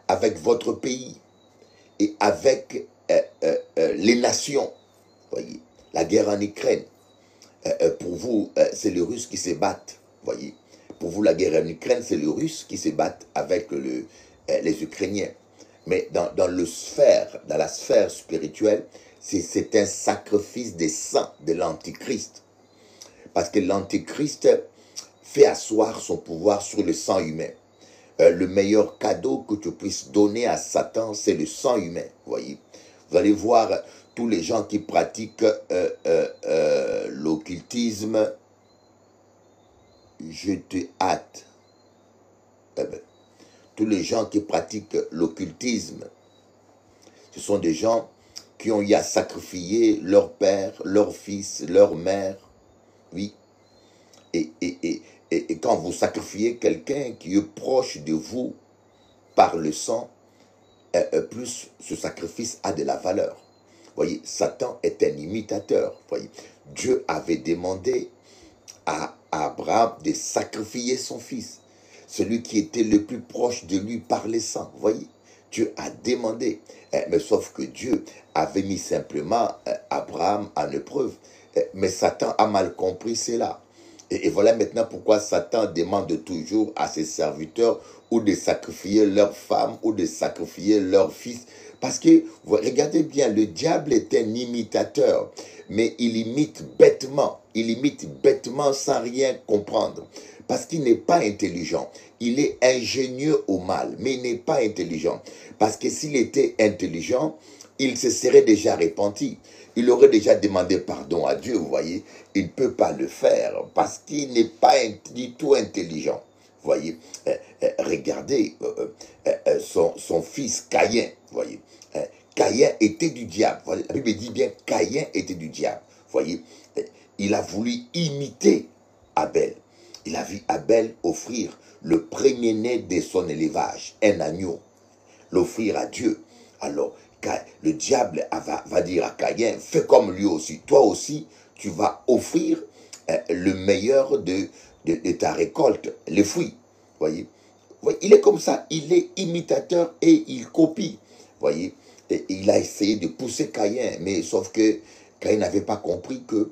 S1: Avec votre pays. Et avec les nations. Voyez, La guerre en Ukraine, pour vous, c'est les Russes qui se battent, voyez. Pour vous, la guerre en Ukraine, c'est les Russes qui se battent avec les Ukrainiens. Mais dans la sphère spirituelle, c'est un sacrifice des saints de l'Antichrist. Parce que l'Antichrist fait asseoir son pouvoir sur le sang humain. Le meilleur cadeau que tu puisses donner à Satan, c'est le sang humain, voyez. Vous allez voir tous les gens qui pratiquent l'occultisme. Je te hâte. Tous les gens qui pratiquent l'occultisme, ce sont des gens qui ont eu à sacrifier leur père, leur fils, leur mère. Oui. Et quand vous sacrifiez quelqu'un qui est proche de vous par le sang, plus ce sacrifice a de la valeur. Voyez, Satan est un imitateur. Voyez, Dieu avait demandé à Abraham de sacrifier son fils, celui qui était le plus proche de lui par le sang. Voyez, Dieu a demandé, mais sauf que Dieu avait mis simplement Abraham en épreuve. Mais Satan a mal compris cela. Et voilà maintenant pourquoi Satan demande toujours à ses serviteurs ou de sacrifier leur femme ou de sacrifier leur fils. Parce que, regardez bien, le diable est un imitateur, mais il imite bêtement sans rien comprendre. Parce qu'il n'est pas intelligent. Il est ingénieux au mal, mais il n'est pas intelligent. Parce que s'il était intelligent, il se serait déjà repenti. Il aurait déjà demandé pardon à Dieu, vous voyez. Il ne peut pas le faire parce qu'il n'est pas du tout intelligent. Vous voyez, regardez son fils Caïn, vous voyez. Caïn était du diable. La Bible dit bien Caïn était du diable. Vous voyez, il a voulu imiter Abel. Il a vu Abel offrir le premier-né de son élevage, un agneau, l'offrir à Dieu. Alors, le diable va dire à Caïn, fais comme lui aussi. Toi aussi, tu vas offrir le meilleur de ta récolte, les fruits. Voyez, il est comme ça, il est imitateur et il copie. Voyez, et il a essayé de pousser Caïn, mais sauf que Caïn n'avait pas compris que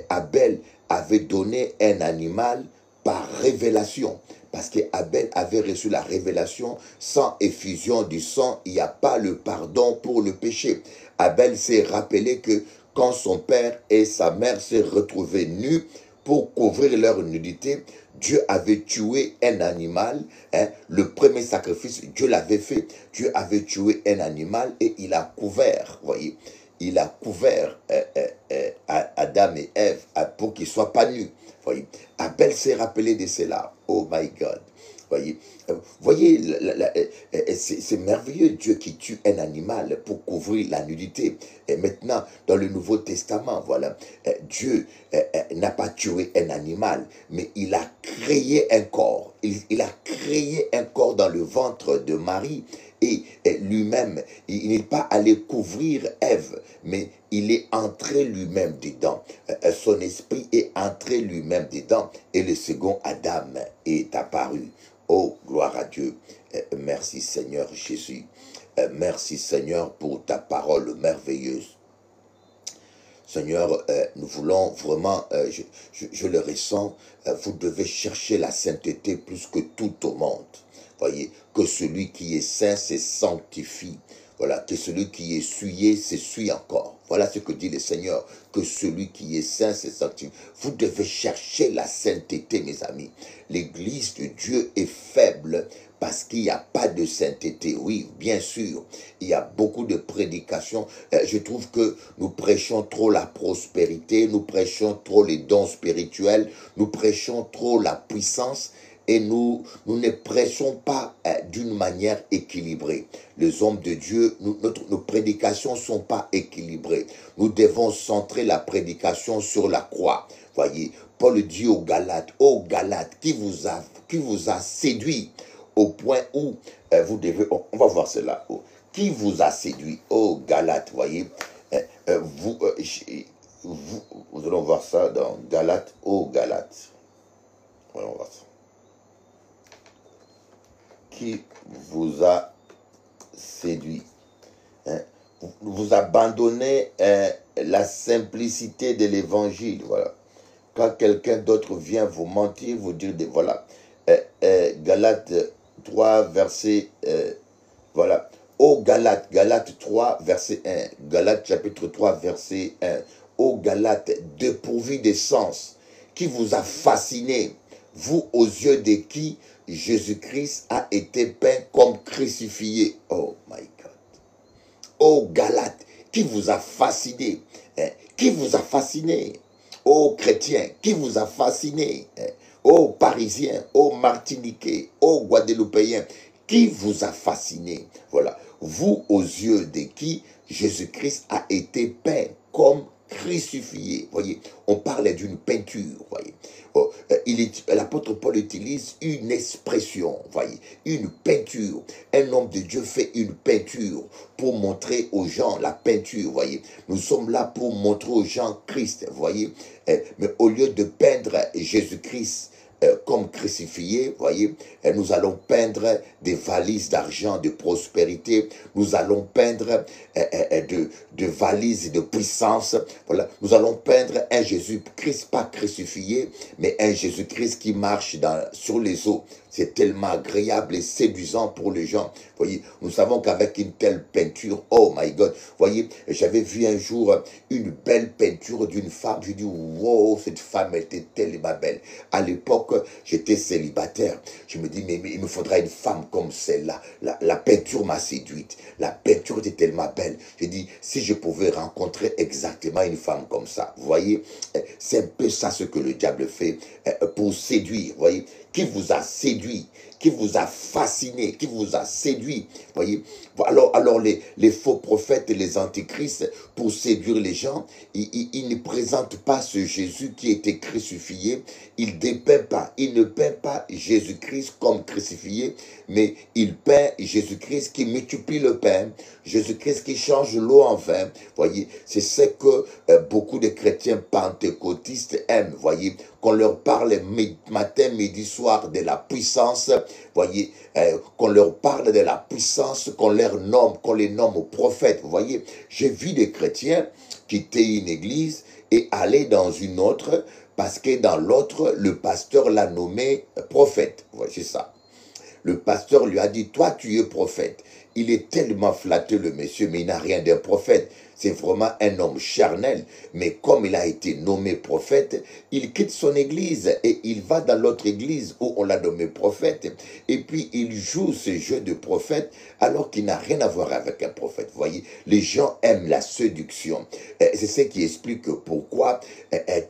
S1: Abel avait donné un animal par révélation. Parce qu'Abel avait reçu la révélation, sans effusion du sang, il n'y a pas le pardon pour le péché. Abel s'est rappelé que quand son père et sa mère s'est retrouvés nus pour couvrir leur nudité, Dieu avait tué un animal. Le premier sacrifice, Dieu l'avait fait. Dieu avait tué un animal et il a couvert, voyez. Il a couvert Adam et Ève pour qu'ils ne soient pas nus. Voyez, Abel s'est rappelé de cela. Oh my God. Voyez, c'est merveilleux Dieu qui tue un animal pour couvrir la nudité. Et maintenant, dans le Nouveau Testament, voilà, Dieu n'a pas tué un animal, mais il a créé un corps. Il a créé un corps dans le ventre de Marie. Et lui-même, il n'est pas allé couvrir Ève, mais il est entré lui-même dedans. Son esprit est entré lui-même dedans. Et le second Adam est apparu. Oh, gloire à Dieu. Merci Seigneur Jésus. Merci Seigneur pour ta parole merveilleuse. Seigneur, nous voulons vraiment, je le ressens, vous devez chercher la sainteté plus que tout au monde. Voyez, que celui qui est saint se sanctifie. Voilà, que celui qui est souillé se souille encore. Voilà ce que dit le Seigneur, que celui qui est saint se sanctifie. Vous devez chercher la sainteté, mes amis. L'église de Dieu est faible parce qu'il n'y a pas de sainteté. Oui, bien sûr, il y a beaucoup de prédications. Je trouve que nous prêchons trop la prospérité, nous prêchons trop les dons spirituels, nous prêchons trop la puissance. Et nous ne prêchons pas d'une manière équilibrée. Les hommes de Dieu, nos prédications ne sont pas équilibrées. Nous devons centrer la prédication sur la croix. Voyez, Paul dit aux Galates, qui vous a séduit au point où vous devez... On va voir cela. Qui vous a séduit? Oh Galates, voyez. Nous allons voir ça dans Galates, Galates. Voyons voir ça. Qui vous a séduit? vous abandonnez la simplicité de l'évangile. Voilà. Quand quelqu'un d'autre vient vous mentir, vous dire, voilà, Galates 3, verset, voilà. Ô Galates, Galates 3, verset 1, Galates chapitre 3, verset 1, ô Galates, dépourvus de sens, qui vous a fasciné, vous aux yeux de qui Jésus-Christ a été peint comme crucifié. Oh my God. Ô Galates, qui vous a fasciné, hein? Qui vous a fasciné? Ô chrétiens, qui vous a fasciné, hein? Ô Parisiens, ô Martiniquais, ô Guadeloupéens, qui vous a fasciné? Voilà. Vous aux yeux de qui Jésus-Christ a été peint comme crucifié. Voyez, on parle d'une peinture. Voyez, oh, l'apôtre Paul utilise une expression. Voyez, une peinture. Un homme de Dieu fait une peinture pour montrer aux gens la peinture. Voyez, nous sommes là pour montrer aux gens Christ. Voyez, mais au lieu de peindre Jésus-Christ comme crucifié, voyez, nous allons peindre des valises d'argent, de prospérité, nous allons peindre de valises de puissance, voilà, nous allons peindre un Jésus-Christ pas crucifié, mais un Jésus-Christ qui marche sur les eaux. C'est tellement agréable et séduisant pour les gens. Voyez, nous savons qu'avec une telle peinture, oh my God, voyez, j'avais vu un jour une belle peinture d'une femme. Je dis, wow, cette femme était tellement belle. À l'époque, j'étais célibataire. Je me dis, mais il me faudra une femme comme celle-là. La peinture m'a séduite. La peinture était tellement belle. Je dis, si je pouvais rencontrer exactement une femme comme ça, vous voyez, c'est un peu ça ce que le diable fait pour séduire, vous voyez. Qui vous a séduit, qui vous a fasciné, qui vous a séduit. Voyez, alors les faux prophètes et les antichrists, pour séduire les gens, ils ne présentent pas ce Jésus qui était crucifié. Ils ne peignent pas Jésus-Christ comme crucifié, mais ils peignent Jésus-Christ qui multiplie le pain, Jésus-Christ qui change l'eau en vin. Voyez, c'est ce que beaucoup de chrétiens pentecôtistes aiment. Voyez, qu'on leur parle matin, midi, soir de la puissance, voyez, qu'on leur parle de la puissance, qu'on les nomme prophètes. Vous voyez, j'ai vu des chrétiens quitter une église et aller dans une autre, parce que dans l'autre, le pasteur l'a nommé prophète. Vous voyez ça. Le pasteur lui a dit, toi tu es prophète. Il est tellement flatté le monsieur, mais il n'a rien d'un prophète. C'est vraiment un homme charnel. Mais comme il a été nommé prophète, il quitte son église et il va dans l'autre église où on l'a nommé prophète. Et puis il joue ce jeu de prophète alors qu'il n'a rien à voir avec un prophète. Vous voyez, les gens aiment la séduction. C'est ce qui explique pourquoi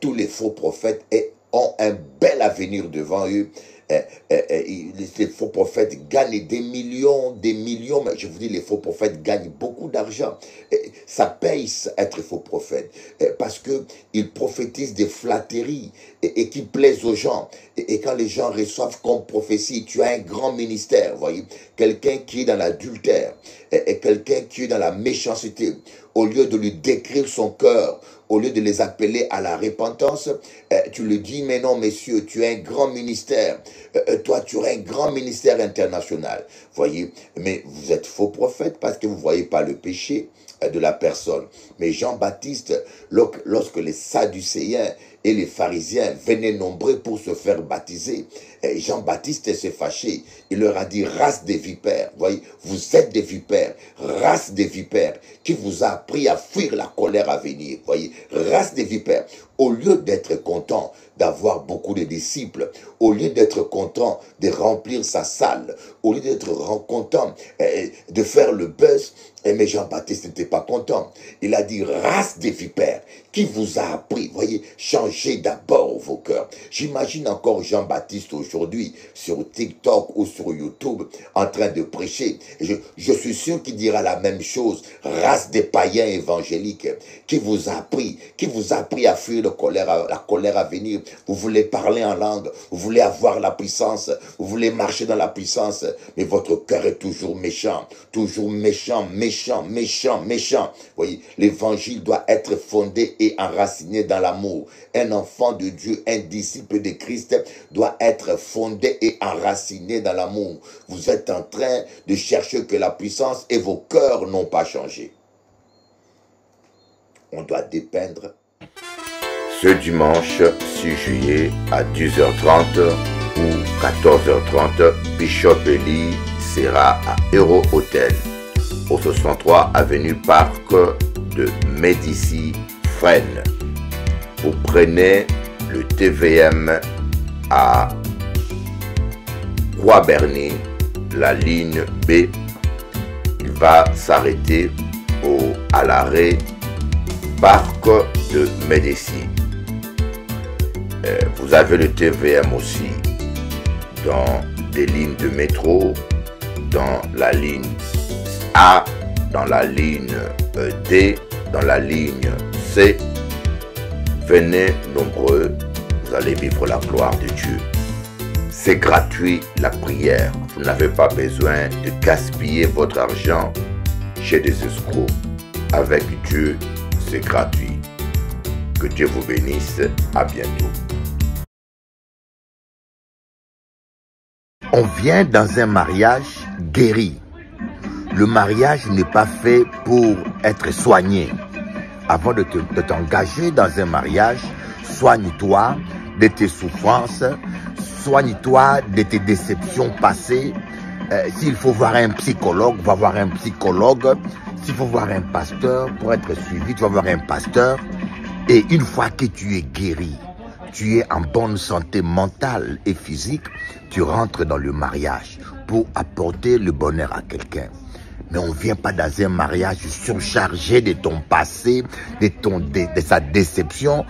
S1: tous les faux prophètes ont un bel avenir devant eux. Les faux prophètes gagnent des millions, mais je vous dis, les faux prophètes gagnent beaucoup d'argent. Ça paye être faux prophète, parce que ils prophétisent des flatteries et qui plaisent aux gens. Et quand les gens reçoivent comme prophétie, tu as un grand ministère, voyez, quelqu'un qui est dans l'adultère, et quelqu'un qui est dans la méchanceté, au lieu de lui décrire son cœur, au lieu de les appeler à la repentance, tu lui dis, mais non, messieurs, tu as un grand ministère. Toi, tu aurais un grand ministère international. Voyez, mais vous êtes faux prophète parce que vous ne voyez pas le péché de la personne. Mais Jean-Baptiste, lorsque les Sadducéens et les pharisiens venaient nombreux pour se faire baptiser, Jean-Baptiste s'est fâché. Il leur a dit, race des vipères, voyez, vous êtes des vipères, race des vipères, qui vous a appris à fuir la colère à venir, voyez, race des vipères. Au lieu d'être content d'avoir beaucoup de disciples, au lieu d'être content de remplir sa salle, au lieu d'être content de faire le buzz, mais Jean-Baptiste n'était pas content. Il a dit, race des vipères, qui vous a appris, voyez, changez d'abord vos cœurs. J'imagine encore Jean-Baptiste aujourd'hui sur TikTok ou sur YouTube en train de prêcher. Je suis sûr qu'il dira la même chose, race des païens évangéliques, qui vous a appris à fuir la colère à venir. Vous voulez parler en langue, vous voulez avoir la puissance, vous voulez marcher dans la puissance, mais votre cœur est toujours méchant, méchant. Voyez, l'évangile doit être fondé et enraciné dans l'amour. Un enfant de Dieu, un disciple de Christ doit être fondé et enraciné dans l'amour. Vous êtes en train de chercher que la puissance et vos cœurs n'ont pas changé. on doit dépeindre. Ce dimanche 6 juillet à 10h30 ou 14h30, Bishop Eli sera à Hero Hotel, au 63 avenue Parc de Médicis, Fresnes. Vous prenez le TVM à Croix-Berny, la ligne B. Il va s'arrêter à l'arrêt Parc de Médicis. Vous avez le TVM aussi dans des lignes de métro, dans la ligne A, dans la ligne D, dans la ligne C. Venez nombreux, vous allez vivre la gloire de Dieu. C'est gratuit la prière. Vous n'avez pas besoin de gaspiller votre argent chez des escrocs. Avec Dieu, c'est gratuit. Que Dieu vous bénisse. À bientôt. On vient dans un mariage guéri. Le mariage n'est pas fait pour être soigné. Avant de t'engager dans un mariage, soigne-toi de tes souffrances, soigne-toi de tes déceptions passées. S'il faut voir un psychologue, va voir un psychologue. S'il faut voir un pasteur pour être suivi, tu vas voir un pasteur. Et une fois que tu es guéri, tu es en bonne santé mentale et physique, tu rentres dans le mariage pour apporter le bonheur à quelqu'un. Mais on ne vient pas dans un mariage surchargé de ton passé, de sa déception,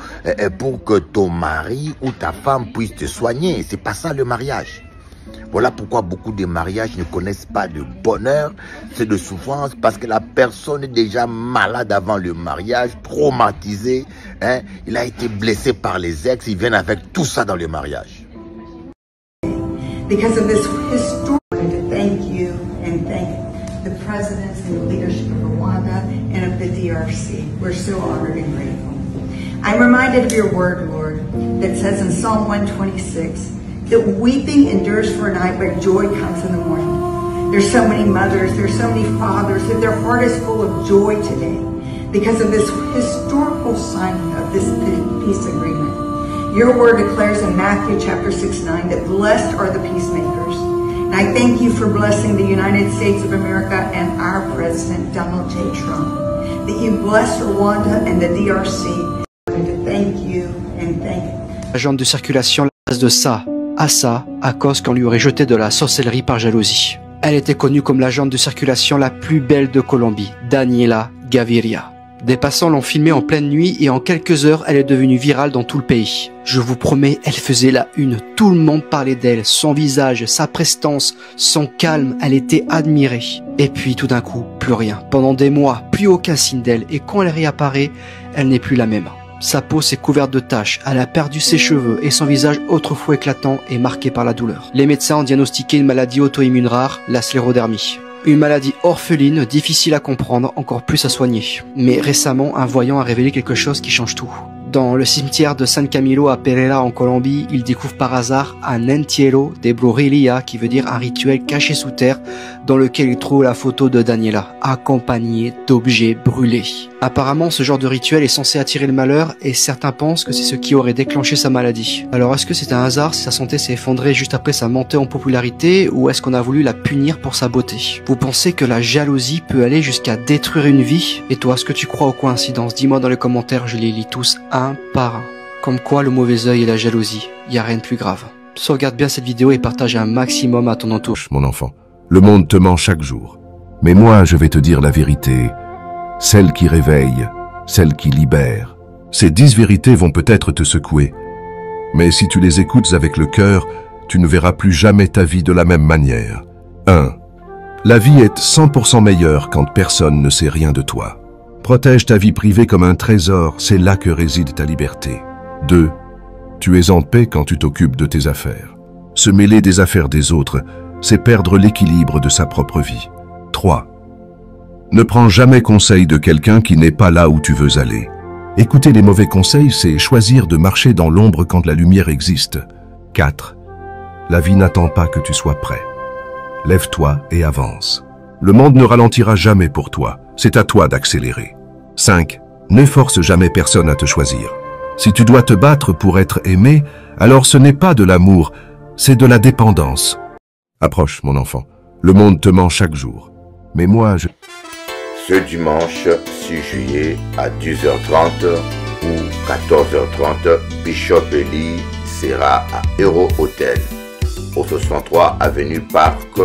S1: pour que ton mari ou ta femme puisse te soigner. C'est pas ça le mariage. Voilà pourquoi beaucoup de mariages ne connaissent pas de bonheur, c'est de souffrance, parce que la personne est déjà malade avant le mariage, traumatisée, hein? Il a été blessé par les ex, ils viennent avec tout ça dans le mariage.
S2: Because of this history, I wanted to thank you and thank the presidents and the leadership of Rwanda and of the DRC. We're so honored and grateful. I'm reminded of your word, Lord, that says in Psalm 126, that weeping endures for a night, but joy comes in the morning. There's so many mothers, there's so many fathers, that their heart is full of joy today because of this historical signing of this peace agreement. Your word declares in Matthew chapter 6:9 that blessed are the peacemakers. And I thank you for blessing the United States of America and our President, Donald J. Trump, that you bless Rwanda and the DRC. I wanted to thank you and thank
S3: Agente de circulation, la base de ça à ça à cause qu'on lui aurait jeté de la sorcellerie par jalousie. Elle était connue comme l'agente de circulation la plus belle de Colombie, Daniela Gaviria. Des passants l'ont filmée en pleine nuit et en quelques heures, elle est devenue virale dans tout le pays. Je vous promets, elle faisait la une. Tout le monde parlait d'elle, son visage, sa prestance, son calme, elle était admirée. Et puis tout d'un coup, plus rien. Pendant des mois, plus aucun signe d'elle et quand elle réapparaît, elle n'est plus la même. Sa peau s'est couverte de taches, elle a perdu ses cheveux et son visage autrefois éclatant est marqué par la douleur. Les médecins ont diagnostiqué une maladie auto-immune rare, la sclérodermie. Une maladie orpheline, difficile à comprendre, encore plus à soigner. Mais récemment, un voyant a révélé quelque chose qui change tout. Dans le cimetière de San Camilo à Pereira en Colombie, il découvre par hasard un entierro de brujería, qui veut dire un rituel caché sous terre, dans lequel il trouve la photo de Daniela, accompagnée d'objets brûlés. Apparemment, ce genre de rituel est censé attirer le malheur et certains pensent que c'est ce qui aurait déclenché sa maladie. Alors est-ce que c'est un hasard si sa santé s'est effondrée juste après sa montée en popularité ou est-ce qu'on a voulu la punir pour sa beauté? Vous pensez que la jalousie peut aller jusqu'à détruire une vie? Et toi, est-ce que tu crois aux coïncidences? Dis-moi dans les commentaires, je les lis tous un par un. Comme quoi le mauvais œil et la jalousie, y a rien de plus grave. Sauvegarde bien cette vidéo et partage un maximum à ton entourage.
S4: Mon enfant, le monde te ment chaque jour. Mais moi, je vais te dire la vérité. Celle qui réveille, celle qui libère. Ces 10 vérités vont peut-être te secouer. Mais si tu les écoutes avec le cœur, tu ne verras plus jamais ta vie de la même manière. 1. La vie est 100% meilleure quand personne ne sait rien de toi. Protège ta vie privée comme un trésor, c'est là que réside ta liberté. 2. Tu es en paix quand tu t'occupes de tes affaires. Se mêler des affaires des autres, c'est perdre l'équilibre de sa propre vie. 3. Ne prends jamais conseil de quelqu'un qui n'est pas là où tu veux aller. Écouter les mauvais conseils, c'est choisir de marcher dans l'ombre quand la lumière existe. 4. La vie n'attend pas que tu sois prêt. Lève-toi et avance. Le monde ne ralentira jamais pour toi, c'est à toi d'accélérer. 5. Ne force jamais personne à te choisir. Si tu dois te battre pour être aimé, alors ce n'est pas de l'amour, c'est de la dépendance. Approche, mon enfant. Le monde te ment chaque jour. Mais moi, je...
S1: Ce dimanche 6 juillet à 10h30 ou 14h30, Bishop Eli sera à Euro Hotel, au 63 avenue Parc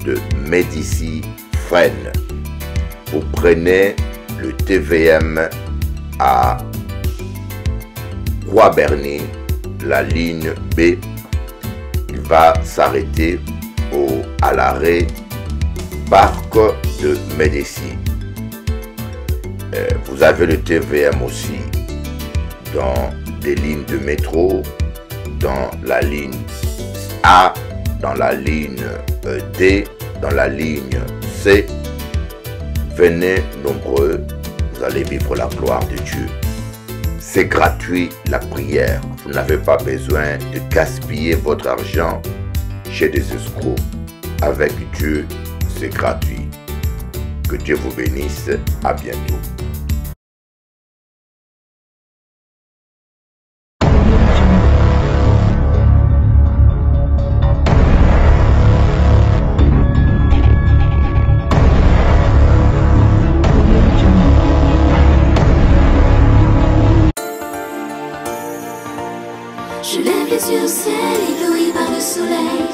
S1: de Médicis, Fresnes. Vous prenez le TVM à Croix-Berny, la ligne B. Il va s'arrêter à l'arrêt Parc de Médicis. Vous avez le TVM aussi dans des lignes de métro, dans la ligne A, dans la ligne D, dans la ligne C. Venez nombreux, vous allez vivre la gloire de Dieu. C'est gratuit la prière. Vous n'avez pas besoin de gaspiller votre argent chez des escrocs. Avec Dieu, c'est gratuit. Que Dieu vous bénisse. À bientôt.
S5: Je lève les yeux au ciel, ébloui par le soleil.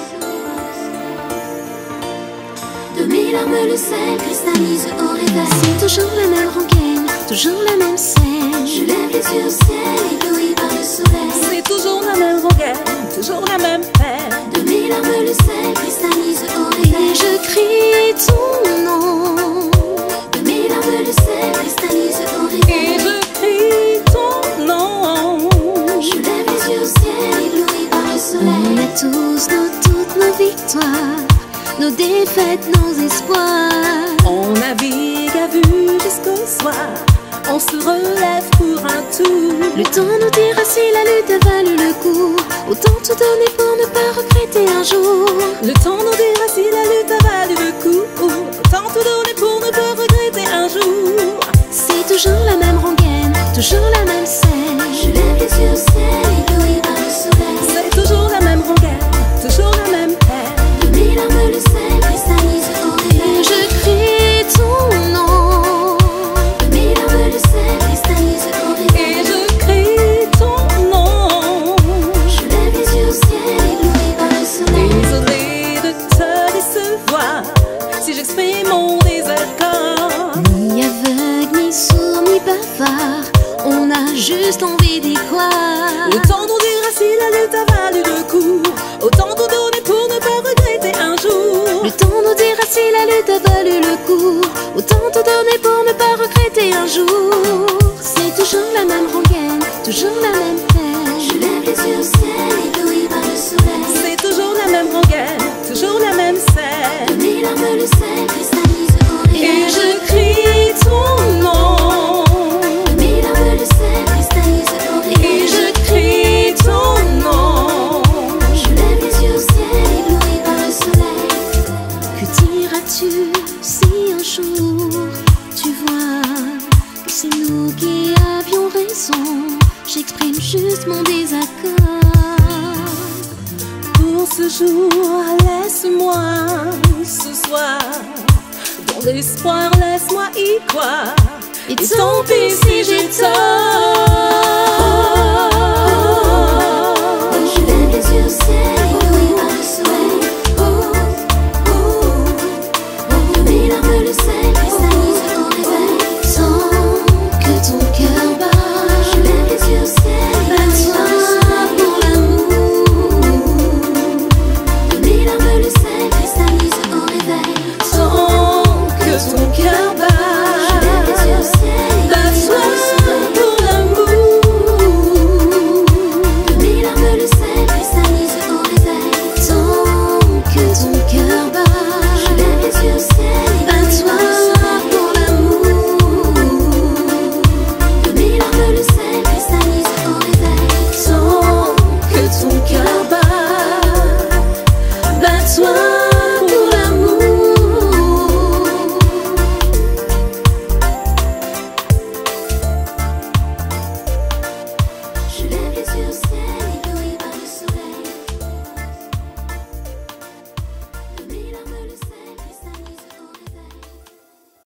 S5: De mes larmes le sel cristallise au réveil. C'est toujours la même rengaine, toujours la même scène. Je lève les yeux au ciel, ébloui par le soleil.
S6: C'est toujours la même rengaine, toujours la même peine.
S5: De mes larmes le sel cristallise au réveil. Et je crie ton nom. De mes larmes le sel cristallise au réveil.
S6: Et je crie ton nom.
S5: Je lève les yeux au ciel, ébloui par le soleil. On a tous toutes nos victoires, nos défaites, nos espoirs.
S6: On navigue à vue jusqu'au soir, on se relève pour un tour.
S5: Le temps nous dira si la lutte a valu le coup. Autant tout donner pour ne pas regretter un jour.
S6: Le temps nous dira si la lutte a valu le coup. Autant tout donner pour ne pas regretter un jour.
S5: C'est toujours la même rengaine, toujours la même scène. Je lève les yeux au ciel, ébloui par le soleil.
S6: C'est toujours la même rengaine, toujours la même peine.
S5: De mes larmes le sel cristallise au réveil. Et je crie ton nom. De mes larmes le sel cristallise au réveil.
S6: Et je crie ton nom.
S5: Je lève les yeux au ciel, ébloui par le soleil.
S6: Désolé de te décevoir si j'exprime mon désaccord.
S5: Ni aveugle, ni sourd, ni bavard, on a juste envie d'y croire.
S6: Le temps nous dira si la lutte a valu le coup. Autant tout donner pour ne pas regretter un jour.
S5: Le temps nous dira si la lutte a valu le coup. Autant tout donner pour ne pas regretter un jour. C'est toujours la même rengaine, toujours la même peine. Je lève les yeux au ciel, ébloui par le soleil.
S6: C'est toujours la même rengaine, toujours la même scène.
S5: De mes larmes le sel cristallise au réveil.
S6: Et je crie ton nom.
S5: De mes larmes le sel cristallise au réveil.
S6: Et je crie ton nom.
S5: Je lève les yeux au ciel, ébloui par le soleil. Que diras-tu si un jour tu vois que c'est nous qui avions raison? J'exprime juste mon désaccord.
S6: Pour ce jour, laisse-moi ce soir. Dans l'espoir, laisse-moi y croire.
S5: Et
S6: Tant pis si j'ai tort.
S5: Je lève les yeux au ciel, ébloui par le soleil. De mes larmes le sel cristallise au réveil. Tant que ton cœur bat, je lève les yeux au ciel, ébloui par le soleil. Pour l'amour. De mes larmes le sel cristallise au réveil.
S6: Tant que ton cœur bat.
S5: Je lève les yeux au ciel, ébloui par le soleil.
S6: Pour l'amour.
S5: De mes larmes le sel cristallise au réveil. les yeux